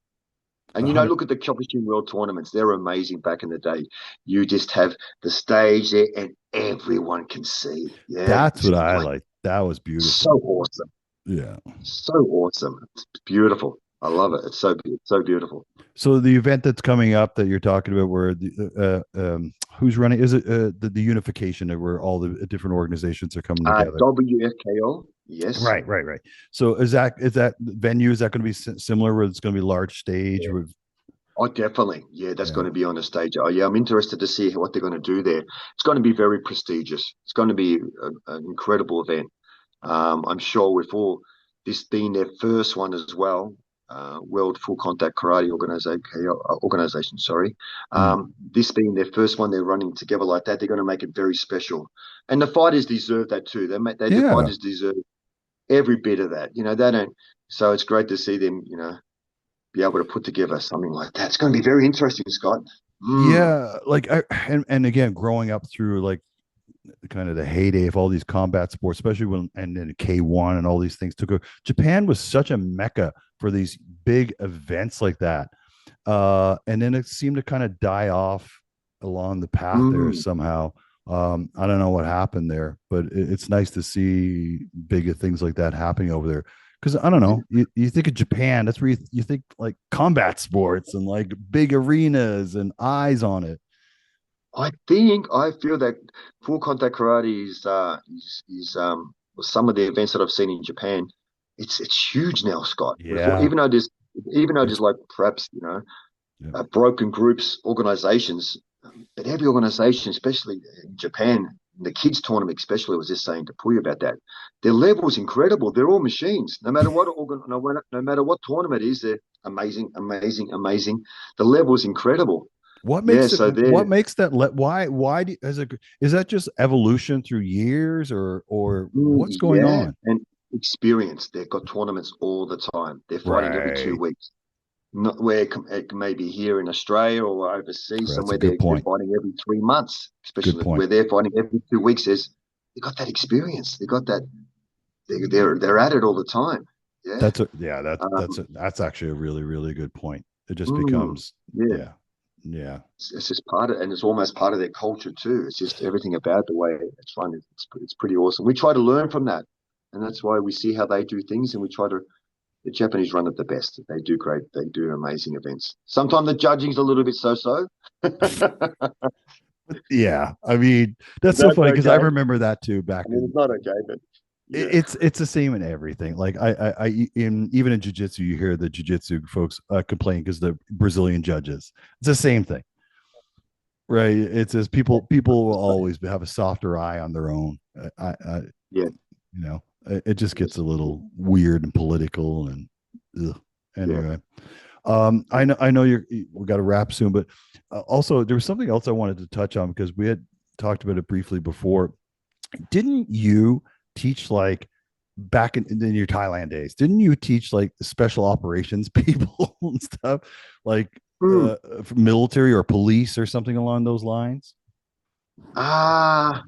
[SPEAKER 2] And
[SPEAKER 1] 100.
[SPEAKER 2] look at the Kyokushin World Tournaments. They're amazing back in the day. You just have the stage there and everyone can see. Yeah,
[SPEAKER 1] That's
[SPEAKER 2] it's
[SPEAKER 1] what I
[SPEAKER 2] like
[SPEAKER 1] like. That was
[SPEAKER 2] so
[SPEAKER 1] beautiful.
[SPEAKER 2] awesome.
[SPEAKER 1] Yeah.
[SPEAKER 2] So awesome. It's beautiful. I love it. It's so beautiful.
[SPEAKER 1] So the event that's coming up that you're talking about, where who's running? Is it the unification of where all the different organizations are coming together?
[SPEAKER 2] WKO, yes.
[SPEAKER 1] Right. So is that venue? Is that going to be similar? Where it's going to be large stage
[SPEAKER 2] Yeah.
[SPEAKER 1] with?
[SPEAKER 2] Oh, definitely. Yeah, that's
[SPEAKER 1] Yeah.
[SPEAKER 2] going to be on a stage. Oh, yeah, I'm interested to see what they're going to do there. It's going to be very prestigious. It's going to be an incredible event. I'm sure with all this being their first one as well, World Full Contact Karate Organization, sorry.
[SPEAKER 1] Mm.
[SPEAKER 2] This being their first one, they're running together like that. They're going to make it very special, and the fighters deserve that too. The
[SPEAKER 1] Yeah.
[SPEAKER 2] fighters deserve every bit of that. They don't. So it's great to see them. Be able to put together something like that. It's going to be very interesting, Scott. Mm.
[SPEAKER 1] Yeah. Like and again, growing up through like kind of the heyday of all these combat sports, especially when and then K1 and all these things took over. Japan was such a mecca for these big events like that. And then it seemed to kind of die off along the path there
[SPEAKER 2] Mm.
[SPEAKER 1] somehow. I don't know what happened there, but it's nice to see bigger things like that happening over there. Because I don't know, you think of Japan, that's where you think like combat sports and like big arenas and eyes on it.
[SPEAKER 2] I feel that full contact karate some of the events that I've seen in Japan. It's huge now, Scott.
[SPEAKER 1] Yeah.
[SPEAKER 2] Even though there's like perhaps
[SPEAKER 1] Yeah.
[SPEAKER 2] broken groups, organizations, but every organization, especially in Japan, the kids tournament especially, I was just saying to Puya about that. Their level is incredible. They're all machines. No matter what no matter what tournament it is, they're amazing, amazing, amazing. The level is incredible.
[SPEAKER 1] What
[SPEAKER 2] Yeah,
[SPEAKER 1] makes it?
[SPEAKER 2] so they're
[SPEAKER 1] What makes that? Why is that just evolution through years, or what's going
[SPEAKER 2] yeah,
[SPEAKER 1] on?
[SPEAKER 2] and experience. They've got tournaments all the time. They're fighting every two
[SPEAKER 1] Right.
[SPEAKER 2] weeks. Not where it may be here in Australia or overseas,
[SPEAKER 1] That's a
[SPEAKER 2] somewhere
[SPEAKER 1] good
[SPEAKER 2] they're
[SPEAKER 1] point.
[SPEAKER 2] fighting every 3 months,
[SPEAKER 1] Good
[SPEAKER 2] especially
[SPEAKER 1] point.
[SPEAKER 2] where they're fighting every 2 weeks. They got that experience. They got that. They're at it all the time. Yeah. Um,
[SPEAKER 1] That's actually a really really good point. It just
[SPEAKER 2] mm,
[SPEAKER 1] becomes
[SPEAKER 2] yeah.
[SPEAKER 1] yeah, yeah.
[SPEAKER 2] It's just part of, and it's almost part of their culture too. It's just everything about the way it's run. It's pretty awesome. We try to learn from that, and that's why we see how they do things, and we try to. The Japanese run it the best. They do great. They do amazing events. Sometimes the judging's a little bit so-so.
[SPEAKER 1] Yeah, I mean that's so
[SPEAKER 2] That's
[SPEAKER 1] funny because I
[SPEAKER 2] okay.
[SPEAKER 1] remember that too back
[SPEAKER 2] I mean,
[SPEAKER 1] in
[SPEAKER 2] it's not okay, but yeah,
[SPEAKER 1] it's the same in everything. Like in even in jujitsu, you hear the jujitsu folks complain because the Brazilian judges. It's the same thing, right? It's as people will always have a softer eye on their own.
[SPEAKER 2] yeah,
[SPEAKER 1] You know, it just gets a little weird and political and ugh.
[SPEAKER 2] yeah.
[SPEAKER 1] Anyway. I know we got to wrap soon, but also there was something else I wanted to touch on because we had talked about it briefly before. Didn't you teach like back in your Thailand days? Didn't you teach like special operations people and stuff, like
[SPEAKER 2] Mm.
[SPEAKER 1] military or police or something along those lines?
[SPEAKER 2] Ah,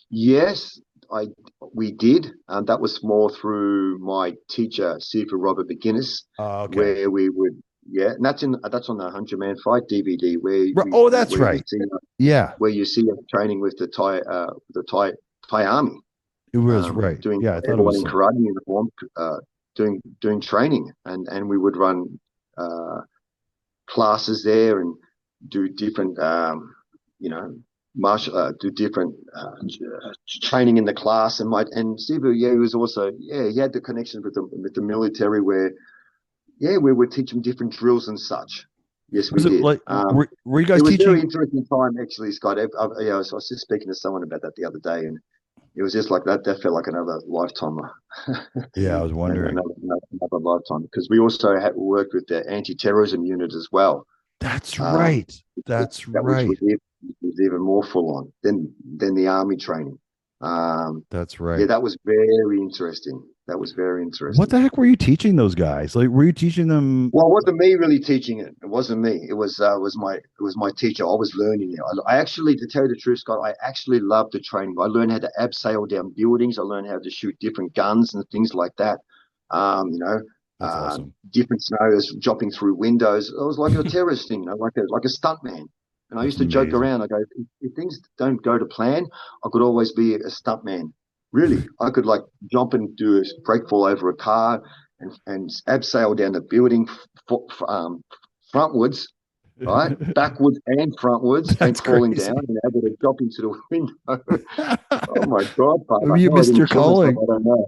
[SPEAKER 2] yes, I we did. That was more through my teacher, Sifu Robert McGuinness,
[SPEAKER 1] Okay.
[SPEAKER 2] where we would. Yeah, and that's on the 100 Man Fight DVD
[SPEAKER 1] Oh, that's
[SPEAKER 2] where you
[SPEAKER 1] right.
[SPEAKER 2] see
[SPEAKER 1] Yeah,
[SPEAKER 2] us training with the Thai army,
[SPEAKER 1] it was right.
[SPEAKER 2] doing
[SPEAKER 1] Yeah, I thought it
[SPEAKER 2] everyone
[SPEAKER 1] was
[SPEAKER 2] in
[SPEAKER 1] some.
[SPEAKER 2] karate uniform, doing training, and we would run classes there and do different you know do different training in the class. And Sibu, yeah, he was also, yeah, he had the connection with the military where, yeah, we would teach them different drills and such. Yes, we
[SPEAKER 1] Was it
[SPEAKER 2] did.
[SPEAKER 1] like were you
[SPEAKER 2] It
[SPEAKER 1] guys
[SPEAKER 2] was very
[SPEAKER 1] teaching?
[SPEAKER 2] interesting time, actually, Scott. I was just speaking to someone about that the other day, and it was just like that. That felt like another lifetime,
[SPEAKER 1] Yeah, I was
[SPEAKER 2] and
[SPEAKER 1] wondering.
[SPEAKER 2] another lifetime, because we also had worked with the anti-terrorism unit as well.
[SPEAKER 1] That's
[SPEAKER 2] Um,
[SPEAKER 1] right. That's
[SPEAKER 2] that which
[SPEAKER 1] right.
[SPEAKER 2] was even more full on than the army training. Um,
[SPEAKER 1] That's
[SPEAKER 2] yeah,
[SPEAKER 1] right.
[SPEAKER 2] that was very interesting. That was very
[SPEAKER 1] What
[SPEAKER 2] interesting.
[SPEAKER 1] the heck were you teaching those guys? Like, were you teaching them?
[SPEAKER 2] Well, it wasn't me really teaching it. It wasn't me. It was my teacher. I was learning it. I actually, to tell you the truth, Scott, I actually loved the training. I learned how to abseil down buildings. I learned how to shoot different guns and things like that. Um, you know,
[SPEAKER 1] That's awesome.
[SPEAKER 2] different scenarios, dropping through windows. It was like a terrorist thing, like a stunt man. And I
[SPEAKER 1] That's
[SPEAKER 2] used to joke
[SPEAKER 1] amazing.
[SPEAKER 2] around. I go, if things don't go to plan, I could always be a stunt man. Really, I could like jump and do a break fall over a car and abseil down the building frontwards, right, backwards and frontwards, and
[SPEAKER 1] That's
[SPEAKER 2] falling down
[SPEAKER 1] crazy.
[SPEAKER 2] and able to drop into the window. Oh my God, Papa!
[SPEAKER 1] Maybe you
[SPEAKER 2] How I
[SPEAKER 1] missed
[SPEAKER 2] didn't
[SPEAKER 1] your
[SPEAKER 2] kill myself,
[SPEAKER 1] calling.
[SPEAKER 2] I don't know.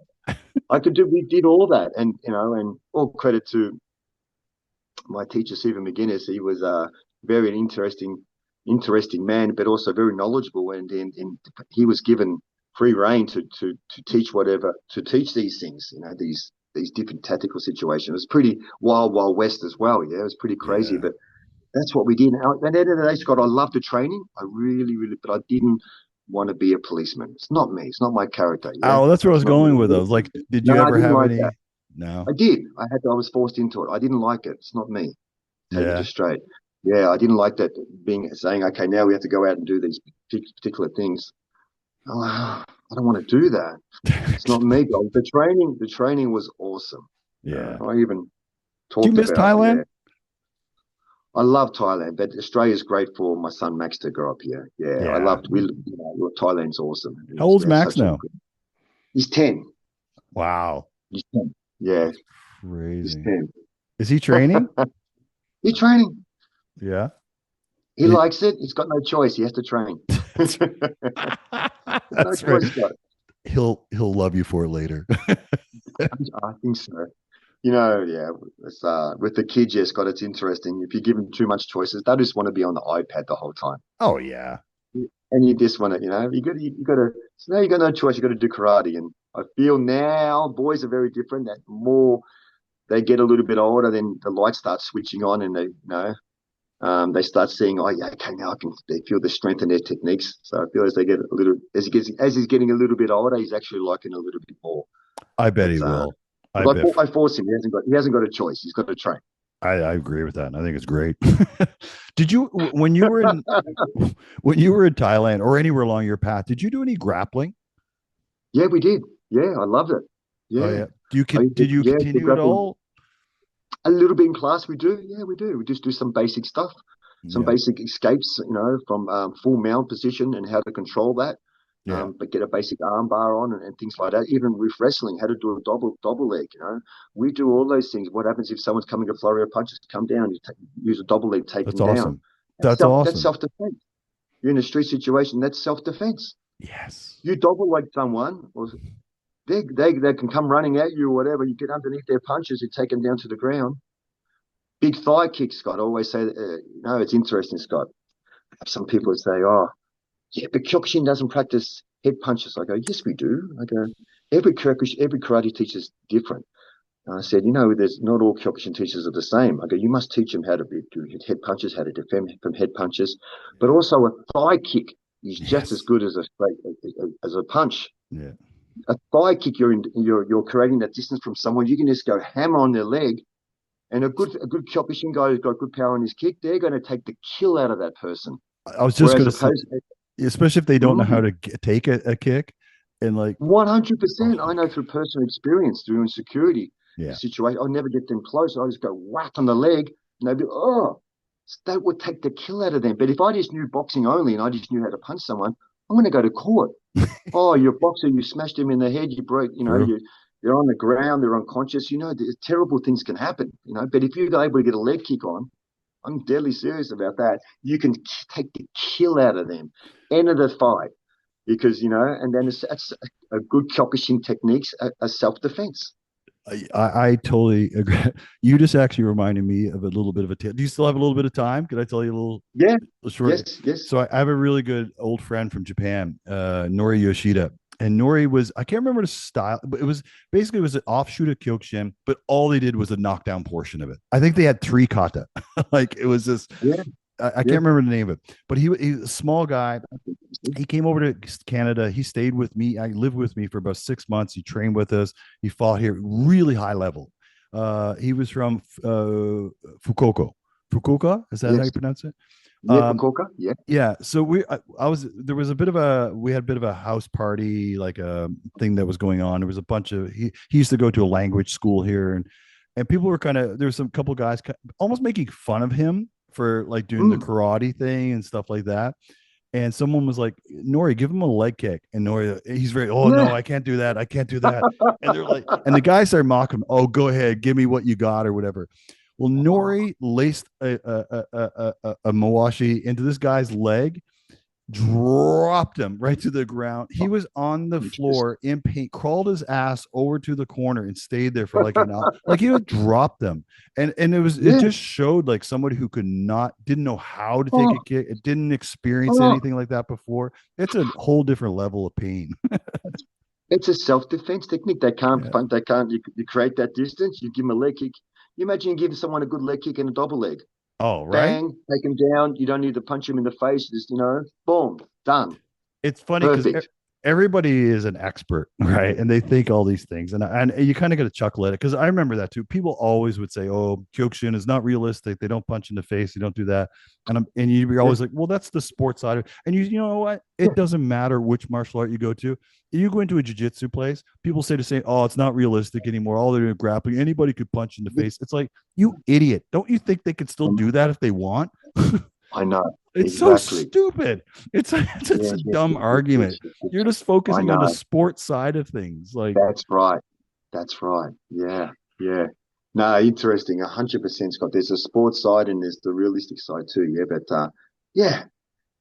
[SPEAKER 2] I could do. We did all that, and all credit to my teacher, Stephen McGuinness. He was a very interesting man, but also very knowledgeable, and he was given free reign to teach whatever to teach these things. These different tactical situations. It was pretty wild west as well. Yeah, it was pretty crazy,
[SPEAKER 1] Yeah.
[SPEAKER 2] but that's what we did. And at the end of the day, Scott, I loved the training. I really, really, but I didn't want to be a policeman. It's not me. It's not my character. Yeah,
[SPEAKER 1] Oh, that's where I
[SPEAKER 2] it's
[SPEAKER 1] was
[SPEAKER 2] not me.
[SPEAKER 1] going with those. Like, did
[SPEAKER 2] No,
[SPEAKER 1] you
[SPEAKER 2] I
[SPEAKER 1] ever
[SPEAKER 2] didn't
[SPEAKER 1] have
[SPEAKER 2] like that.
[SPEAKER 1] any? No.
[SPEAKER 2] I did. I was forced into it. I didn't like it. It's not me. Tell you
[SPEAKER 1] Yeah.
[SPEAKER 2] just straight. Yeah, I didn't like that being saying, okay, now we have to go out and do these particular things. Oh, I don't want to do that. It's not me, guys. The training was awesome.
[SPEAKER 1] Yeah.
[SPEAKER 2] I even
[SPEAKER 1] Do you
[SPEAKER 2] talked
[SPEAKER 1] miss
[SPEAKER 2] about, yeah.
[SPEAKER 1] Thailand?
[SPEAKER 2] I love Thailand, but Australia's great for my son Max to grow up here. Yeah, I
[SPEAKER 1] Yeah.
[SPEAKER 2] loved. Thailand's awesome.
[SPEAKER 1] How old's
[SPEAKER 2] We had
[SPEAKER 1] Max
[SPEAKER 2] such a
[SPEAKER 1] now?
[SPEAKER 2] good. He's 10.
[SPEAKER 1] Wow.
[SPEAKER 2] He's 10. Yeah,
[SPEAKER 1] That's
[SPEAKER 2] he's
[SPEAKER 1] crazy.
[SPEAKER 2] 10.
[SPEAKER 1] Is he training?
[SPEAKER 2] He's training.
[SPEAKER 1] Yeah.
[SPEAKER 2] He likes it. He's got no choice. He has to train.
[SPEAKER 1] That's,
[SPEAKER 2] No
[SPEAKER 1] that's right.
[SPEAKER 2] choice, Scott.
[SPEAKER 1] He'll love you for it later.
[SPEAKER 2] I think so. Yeah, it's, with the kids, yes, Scott, it's interesting. If you give them too much choices, they just want to be on the iPad the whole time.
[SPEAKER 1] Oh yeah.
[SPEAKER 2] and you just want to, you got to. So now you got no choice. You got to do karate, and I feel now boys are very different. That more they get a little bit older, then the light starts switching on, and they start seeing, oh yeah, okay, now I can. They feel the strength in their techniques. So I feel as they get a little, as he's getting a little bit older, he's actually liking a little bit more.
[SPEAKER 1] I bet
[SPEAKER 2] But
[SPEAKER 1] he will. I
[SPEAKER 2] but
[SPEAKER 1] bet.
[SPEAKER 2] I force him. He hasn't got a choice. He's got to train.
[SPEAKER 1] I agree with that. And I think it's great. Did you when you were in Thailand or anywhere along your path, did you do any grappling?
[SPEAKER 2] Yeah, we did. Yeah, I loved it.
[SPEAKER 1] Oh
[SPEAKER 2] Yeah,
[SPEAKER 1] yeah. Did you
[SPEAKER 2] yeah, the
[SPEAKER 1] continue at
[SPEAKER 2] grappling.
[SPEAKER 1] all?
[SPEAKER 2] A little bit in class, we do. Yeah, we do. We just do some basic stuff, some
[SPEAKER 1] Yeah.
[SPEAKER 2] basic escapes, from full mount position and how to control that.
[SPEAKER 1] Yeah.
[SPEAKER 2] But get a basic arm bar on and things like that. Even with wrestling, how to do a double leg. We do all those things. What happens if someone's coming a flurry of punches? Come down. Use a double leg, take
[SPEAKER 1] That's
[SPEAKER 2] them down.
[SPEAKER 1] awesome. That's
[SPEAKER 2] That's
[SPEAKER 1] awesome.
[SPEAKER 2] self defense. You're in a street situation. That's self defense.
[SPEAKER 1] Yes.
[SPEAKER 2] You double leg someone, or they can come running at you or whatever. You get underneath their punches. You take them down to the ground. Big thigh kick, Scott. I always say, it's interesting, Scott. Some people would say, oh, yeah, but Kyokushin doesn't practice head punches. I go, yes, we do. I go, every karate teacher is different. And I said, there's not all Kyokushin teachers are the same. I go, you must teach them how to do head punches, how to defend from head punches, but also a thigh kick is just as
[SPEAKER 1] Yes.
[SPEAKER 2] good as a punch.
[SPEAKER 1] Yeah.
[SPEAKER 2] A thigh kick, you're creating that distance from someone. You can just go hammer on their leg, and a good Kyokushin guy who's got good power in his kick, they're going to take the kill out of that person.
[SPEAKER 1] I was just
[SPEAKER 2] Whereas
[SPEAKER 1] gonna say,
[SPEAKER 2] opposed,
[SPEAKER 1] especially if they don't know how
[SPEAKER 2] mm,
[SPEAKER 1] to take a kick and like, oh
[SPEAKER 2] 100%.
[SPEAKER 1] my
[SPEAKER 2] I know
[SPEAKER 1] god.
[SPEAKER 2] through personal experience doing security
[SPEAKER 1] Yeah.
[SPEAKER 2] situation, I'll never get them close. I just go whack on the leg, and they'd be, oh, that would take the kill out of them. But if I just knew boxing only and I just knew how to punch someone, I'm going to go to court. Oh, you're a boxer, you smashed him in the head, you broke,
[SPEAKER 1] True.
[SPEAKER 2] they're on the ground, they're unconscious. Terrible things can happen. But if you're able to get a leg kick on, I'm deadly serious about that. You can take the kill out of them, end of the fight, because and then it's a good Kyokushin techniques, a self defense.
[SPEAKER 1] I totally agree. You just actually reminded me of a little bit of a tale. Do you still have a little bit of time? Could I tell you
[SPEAKER 2] Yeah,
[SPEAKER 1] a short?
[SPEAKER 2] yes, yes,
[SPEAKER 1] So I have a really good old friend from Japan, Nori Yoshida. And Nori was, I can't remember the style, but it was an offshoot of Kyokushin, but all they did was a knockdown portion of it. I think they had three kata. Like it was this,
[SPEAKER 2] yeah,
[SPEAKER 1] I
[SPEAKER 2] yeah.
[SPEAKER 1] can't remember the name of it, but he's a small guy. He came over to Canada. He stayed with me. I lived with me for about 6 months. He trained with us. He fought here, really high level. He was from Fukuoka. Fukuoka, is that how you
[SPEAKER 2] Yes,
[SPEAKER 1] pronounce it?
[SPEAKER 2] yeah,
[SPEAKER 1] Um,
[SPEAKER 2] Fukuoka, yeah.
[SPEAKER 1] yeah. So I was, there was we had a bit of a house party, like a thing that was going on. There was a bunch of, he used to go to a language school here, and people were there was some couple guys almost making fun of him for like doing the
[SPEAKER 2] Mm.
[SPEAKER 1] karate thing and stuff like that. And someone was like, Nori, give him a leg kick. And Nori, he's very, oh no,
[SPEAKER 2] Yeah.
[SPEAKER 1] I can't do that. I can't do that. And they're like, and the guys started mocking him. Oh, go ahead, give me what you got or whatever. Well,
[SPEAKER 2] Oh,
[SPEAKER 1] Nori laced a mawashi into this guy's leg, dropped him right to the ground. He was on the
[SPEAKER 2] interesting.
[SPEAKER 1] floor in pain, crawled his ass over to the corner and stayed there for like an hour. Like he would drop them. And it
[SPEAKER 2] Yeah.
[SPEAKER 1] just showed like somebody who didn't know how to take a
[SPEAKER 2] Oh,
[SPEAKER 1] kick. It didn't experience
[SPEAKER 2] oh.
[SPEAKER 1] anything like that before. It's a whole different level of pain.
[SPEAKER 2] It's a self-defense technique. They can't
[SPEAKER 1] Yeah.
[SPEAKER 2] find. They can't. You create that distance. You give them a leg kick. You imagine you giving someone a good leg kick and a double leg.
[SPEAKER 1] Oh, right.
[SPEAKER 2] Bang, take him down. You don't need to punch him in the face. Just boom, done,
[SPEAKER 1] It's funny because
[SPEAKER 2] perfect.
[SPEAKER 1] everybody is an expert, right? And they think all these things, and you kind of get a chuckle at it because I remember that too. People always would say, "Oh, Kyokushin is not realistic. They don't punch in the face. You don't do that." And you're
[SPEAKER 2] Yeah,
[SPEAKER 1] always like, "Well, that's the sports side of it." And you know what?
[SPEAKER 2] yeah.
[SPEAKER 1] It doesn't matter which martial art you go to. You go into a jiu-jitsu place, people say the same, "Oh, it's not realistic anymore. All they're doing grappling. Anybody could punch in the face." It's like, you idiot! Don't you think they can still do that if they want?
[SPEAKER 2] I know
[SPEAKER 1] It's so
[SPEAKER 2] exactly.
[SPEAKER 1] stupid. It's
[SPEAKER 2] Yes,
[SPEAKER 1] a
[SPEAKER 2] yes,
[SPEAKER 1] dumb
[SPEAKER 2] yes, yes,
[SPEAKER 1] argument.
[SPEAKER 2] yes, yes, yes.
[SPEAKER 1] You're just
[SPEAKER 2] I
[SPEAKER 1] focusing on the
[SPEAKER 2] know.
[SPEAKER 1] sports side of things. Like,
[SPEAKER 2] That's right. That's right. Yeah, yeah. No, interesting. 100%, Scott. There's a sports side and there's the realistic side too. Yeah, but yeah.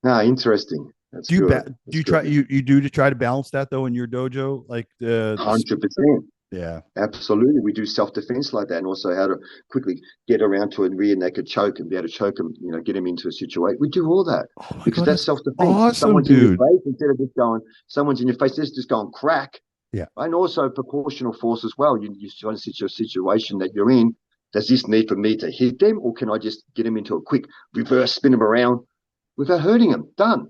[SPEAKER 2] No, interesting. That's good.
[SPEAKER 1] do
[SPEAKER 2] That's
[SPEAKER 1] you
[SPEAKER 2] good.
[SPEAKER 1] try you do to try to balance that though in your dojo? Like
[SPEAKER 2] 100%.
[SPEAKER 1] Yeah.
[SPEAKER 2] Absolutely, we do self-defense like that, and also how to quickly get around to a rear naked choke and be able to choke them, get them into a situation. We do all that
[SPEAKER 1] Oh my
[SPEAKER 2] because
[SPEAKER 1] God,
[SPEAKER 2] that's
[SPEAKER 1] that's
[SPEAKER 2] self-defense. If
[SPEAKER 1] awesome,
[SPEAKER 2] someone's in your
[SPEAKER 1] dude.
[SPEAKER 2] face, instead of just going, someone's in your face, just going crack.
[SPEAKER 1] Yeah.
[SPEAKER 2] And also proportional force as well. You try to sit your situation that you're in. Does this need for me to hit them, or can I just get them into a quick reverse, spin them around without hurting them? Done.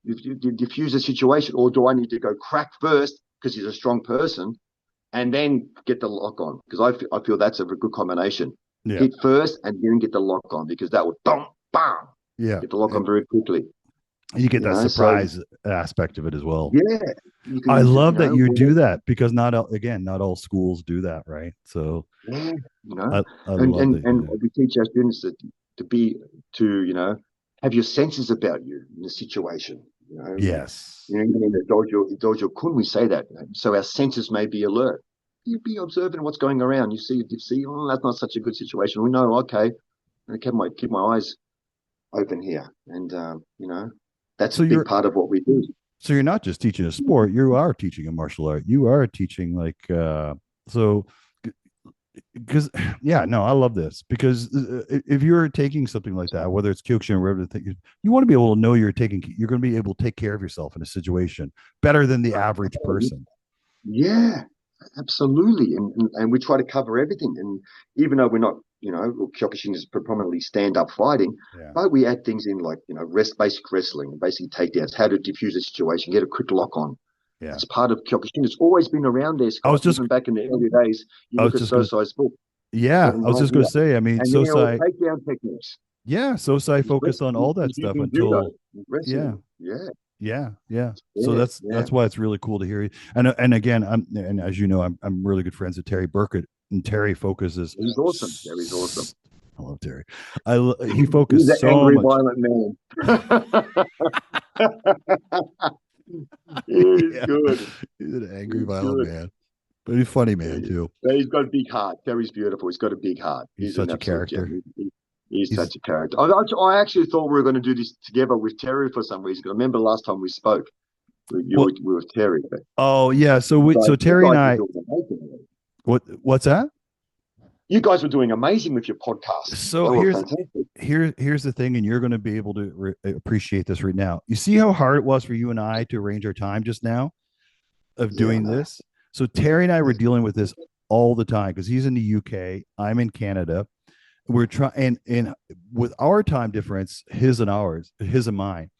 [SPEAKER 2] You diffuse the situation, or do I need to go crack first because he's a strong person, and then get the lock on? Because I feel that's a good combination.
[SPEAKER 1] Yeah.
[SPEAKER 2] Hit first and then get the lock on, because that would boom, bam,
[SPEAKER 1] Yeah.
[SPEAKER 2] get the lock on very quickly.
[SPEAKER 1] You get that
[SPEAKER 2] So
[SPEAKER 1] surprise aspect of it as well.
[SPEAKER 2] yeah, you can
[SPEAKER 1] I
[SPEAKER 2] use it.
[SPEAKER 1] love that you do that because again, not all schools do that, right? So
[SPEAKER 2] Yeah,
[SPEAKER 1] I
[SPEAKER 2] and
[SPEAKER 1] love
[SPEAKER 2] and
[SPEAKER 1] that you do
[SPEAKER 2] and
[SPEAKER 1] that.
[SPEAKER 2] we teach our students to be have your senses about you in the situation.
[SPEAKER 1] Yes.
[SPEAKER 2] Even in the dojo kun, we say that, so our senses may be alert. You be observing what's going around. You see, oh, that's not such a good situation. We know, okay, I keep my eyes open here, and that's
[SPEAKER 1] So
[SPEAKER 2] a big
[SPEAKER 1] you're
[SPEAKER 2] part of what we do.
[SPEAKER 1] so you're not just teaching a sport, you are teaching a martial art. You are teaching so because yeah, no, I love this because if you're taking something like that, whether it's Kyokushin or whatever, you want to be able to know you're going to be able to take care of yourself in a situation better than the average person.
[SPEAKER 2] Yeah, absolutely. And we try to cover everything. And even though we're not, Kyokushin is predominantly stand up fighting,
[SPEAKER 1] Yeah.
[SPEAKER 2] but we add things in like, basic wrestling, basic takedowns, how to diffuse a situation, get a quick lock on.
[SPEAKER 1] Yeah.
[SPEAKER 2] That's part of Kyokushin. It's always been around there,
[SPEAKER 1] I was
[SPEAKER 2] Scott.
[SPEAKER 1] just
[SPEAKER 2] Even back in the early days, you
[SPEAKER 1] I was
[SPEAKER 2] look at
[SPEAKER 1] just gonna
[SPEAKER 2] Sosai's book,
[SPEAKER 1] yeah, I was
[SPEAKER 2] right
[SPEAKER 1] just gonna
[SPEAKER 2] here.
[SPEAKER 1] say, I mean,
[SPEAKER 2] And they're all
[SPEAKER 1] Sosai,
[SPEAKER 2] takedown techniques.
[SPEAKER 1] yeah, Sosai
[SPEAKER 2] He's
[SPEAKER 1] focused on all that stuff
[SPEAKER 2] in judo,
[SPEAKER 1] until yeah,
[SPEAKER 2] wrestling. Yeah,
[SPEAKER 1] yeah. So
[SPEAKER 2] yeah, yeah.
[SPEAKER 1] that's why it's really cool to hear you. And again, and as you know, I'm really good friends with Terry Birkett, and Terry focuses.
[SPEAKER 2] He's awesome. Terry's awesome.
[SPEAKER 1] I love Terry. He
[SPEAKER 2] He's
[SPEAKER 1] focused
[SPEAKER 2] an
[SPEAKER 1] so
[SPEAKER 2] angry,
[SPEAKER 1] much.
[SPEAKER 2] violent man. He's
[SPEAKER 1] Yeah,
[SPEAKER 2] good.
[SPEAKER 1] he's an angry,
[SPEAKER 2] He's
[SPEAKER 1] violent
[SPEAKER 2] good.
[SPEAKER 1] man, but he's a funny man
[SPEAKER 2] Yeah.
[SPEAKER 1] too.
[SPEAKER 2] But he's got a big heart. Terry's beautiful. He's got a big heart.
[SPEAKER 1] He's
[SPEAKER 2] He's an
[SPEAKER 1] such a
[SPEAKER 2] absolute gem.
[SPEAKER 1] character.
[SPEAKER 2] He's
[SPEAKER 1] He's
[SPEAKER 2] such a character. I actually thought we were going to do this together with Terry for some reason. I remember last time we spoke,
[SPEAKER 1] what?
[SPEAKER 2] we were with Terry. But
[SPEAKER 1] Oh yeah. So
[SPEAKER 2] you
[SPEAKER 1] Terry and
[SPEAKER 2] guys were
[SPEAKER 1] I.
[SPEAKER 2] doing amazing.
[SPEAKER 1] What's that?
[SPEAKER 2] You guys were doing amazing with your podcast.
[SPEAKER 1] So
[SPEAKER 2] They were fantastic.
[SPEAKER 1] here's the thing, and you're going to be able to appreciate this right now. You see how hard it was for you and I to arrange our time just now of
[SPEAKER 2] Yeah, I
[SPEAKER 1] doing
[SPEAKER 2] know.
[SPEAKER 1] this. So Terry and I were
[SPEAKER 2] Yeah.
[SPEAKER 1] dealing with this all the time because he's in the UK, I'm in Canada. We're trying and with our time difference, his and mine,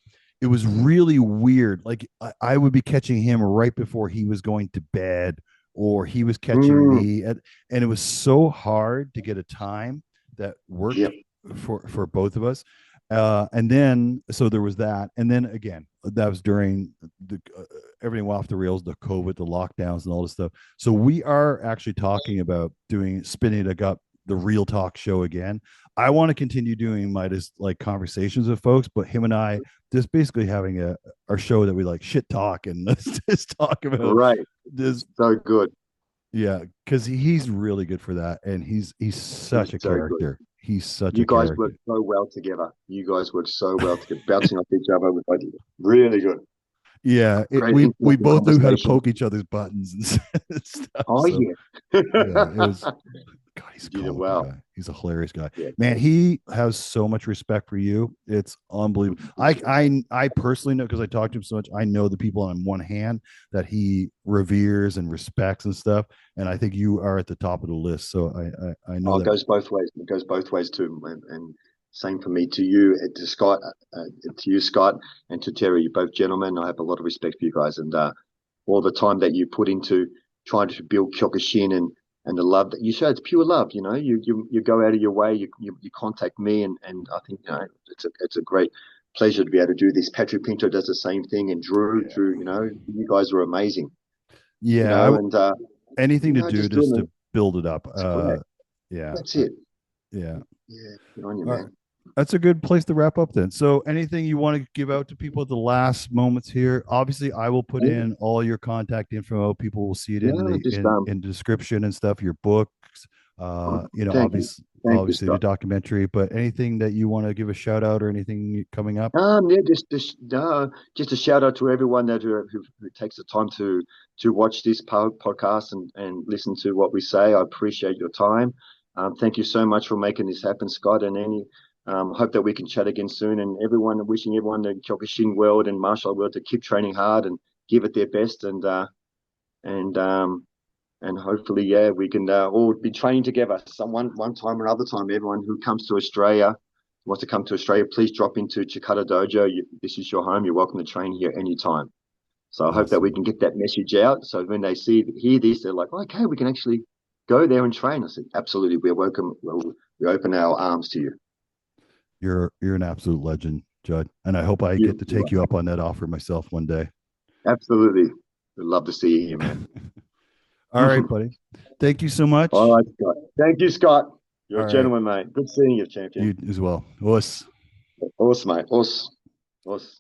[SPEAKER 1] it was really weird. Like I would be catching him right before he was going to bed, or he was catching
[SPEAKER 2] Mm,
[SPEAKER 1] me and it was so hard to get a time that worked
[SPEAKER 2] yeah.
[SPEAKER 1] for both of us. And then so there was that, and then again that was during the everything went off the rails, the COVID, the lockdowns, and all this stuff. So we are actually talking about doing spinning it up the real talk show again. I want to continue doing my just like conversations with folks, but him and I just basically having our show that we like shit talk and let's just talk about
[SPEAKER 2] Right.
[SPEAKER 1] this.
[SPEAKER 2] So good.
[SPEAKER 1] Yeah, because he's really good for that, and he's
[SPEAKER 2] He's
[SPEAKER 1] such a
[SPEAKER 2] so good.
[SPEAKER 1] character. He's such
[SPEAKER 2] You
[SPEAKER 1] a
[SPEAKER 2] guys work
[SPEAKER 1] character.
[SPEAKER 2] so well together. You guys work so well together, bouncing off each other with ideas. Really good.
[SPEAKER 1] Yeah,
[SPEAKER 2] Great
[SPEAKER 1] we
[SPEAKER 2] intellectual
[SPEAKER 1] both knew how to
[SPEAKER 2] conversation.
[SPEAKER 1] poke each other's buttons and stuff.
[SPEAKER 2] Oh
[SPEAKER 1] So
[SPEAKER 2] yeah.
[SPEAKER 1] yeah, it was God, he's
[SPEAKER 2] You
[SPEAKER 1] a
[SPEAKER 2] did it
[SPEAKER 1] comical
[SPEAKER 2] well.
[SPEAKER 1] guy. He's a hilarious guy.
[SPEAKER 2] Yeah.
[SPEAKER 1] Man, he has so much respect for you. It's unbelievable. I personally know because I talked to him so much. I know the people on one hand that he reveres and respects and stuff. And I think you are at the top of the list. So I know
[SPEAKER 2] Oh, it
[SPEAKER 1] that.
[SPEAKER 2] goes both ways. It goes both ways too. And same for me to you, to Scott, to you, Scott, and to Terry. You're both gentlemen. I have a lot of respect for you guys, and all the time that you put into trying to build Kyokushin and the love that you show. It's pure love. You go out of your way. You contact me, and I think it's a great pleasure to be able to do this. Patrick Pinto does the same thing, and Drew. You guys are amazing.
[SPEAKER 1] Yeah,
[SPEAKER 2] And
[SPEAKER 1] anything to do
[SPEAKER 2] just
[SPEAKER 1] just
[SPEAKER 2] doing it.
[SPEAKER 1] to build it up.
[SPEAKER 2] It's great.
[SPEAKER 1] Yeah,
[SPEAKER 2] That's it.
[SPEAKER 1] yeah.
[SPEAKER 2] Yeah, good on you,
[SPEAKER 1] All right.
[SPEAKER 2] man.
[SPEAKER 1] That's a good place to wrap up then. So, anything you want to give out to people at the last moments here? Obviously, I will put
[SPEAKER 2] Yeah,
[SPEAKER 1] in all your contact info. People will see it in
[SPEAKER 2] yeah,
[SPEAKER 1] the
[SPEAKER 2] just
[SPEAKER 1] in the description and stuff. Your books,
[SPEAKER 2] Thank you. Thank you,
[SPEAKER 1] Obviously the
[SPEAKER 2] Scott.
[SPEAKER 1] documentary, but anything that you want to give a shout out or anything coming up?
[SPEAKER 2] Yeah, just a shout out to everyone that who takes the time to watch this podcast and listen to what we say. I appreciate your time. Thank you so much for making this happen, Scott. And any hope that we can chat again soon. And everyone, wishing everyone the Kyokushin world and martial world to keep training hard and give it their best. And and hopefully, yeah, we can all be training together. One time or another time. Everyone who comes to Australia, wants to come to Australia, please drop into CHIKARA Dojo. This is your home. You're welcome to train here anytime. So I hope that we
[SPEAKER 1] Awesome.
[SPEAKER 2] can get that message out. So when they hear this, they're like, okay, we can actually go there and train. I said, absolutely, we're welcome. We open our arms to you.
[SPEAKER 1] You're an absolute legend, Judd. And I hope I get to take you up on that offer myself one day.
[SPEAKER 2] Absolutely. We'd love to see you here, man.
[SPEAKER 1] All right, buddy. Thank you so much.
[SPEAKER 2] All right, Scott. Thank you, Scott. You're
[SPEAKER 1] All
[SPEAKER 2] a
[SPEAKER 1] right.
[SPEAKER 2] gentleman, mate. Good seeing you, champion.
[SPEAKER 1] You as well. Us.
[SPEAKER 2] Awesome, mate. Awesome. Awesome.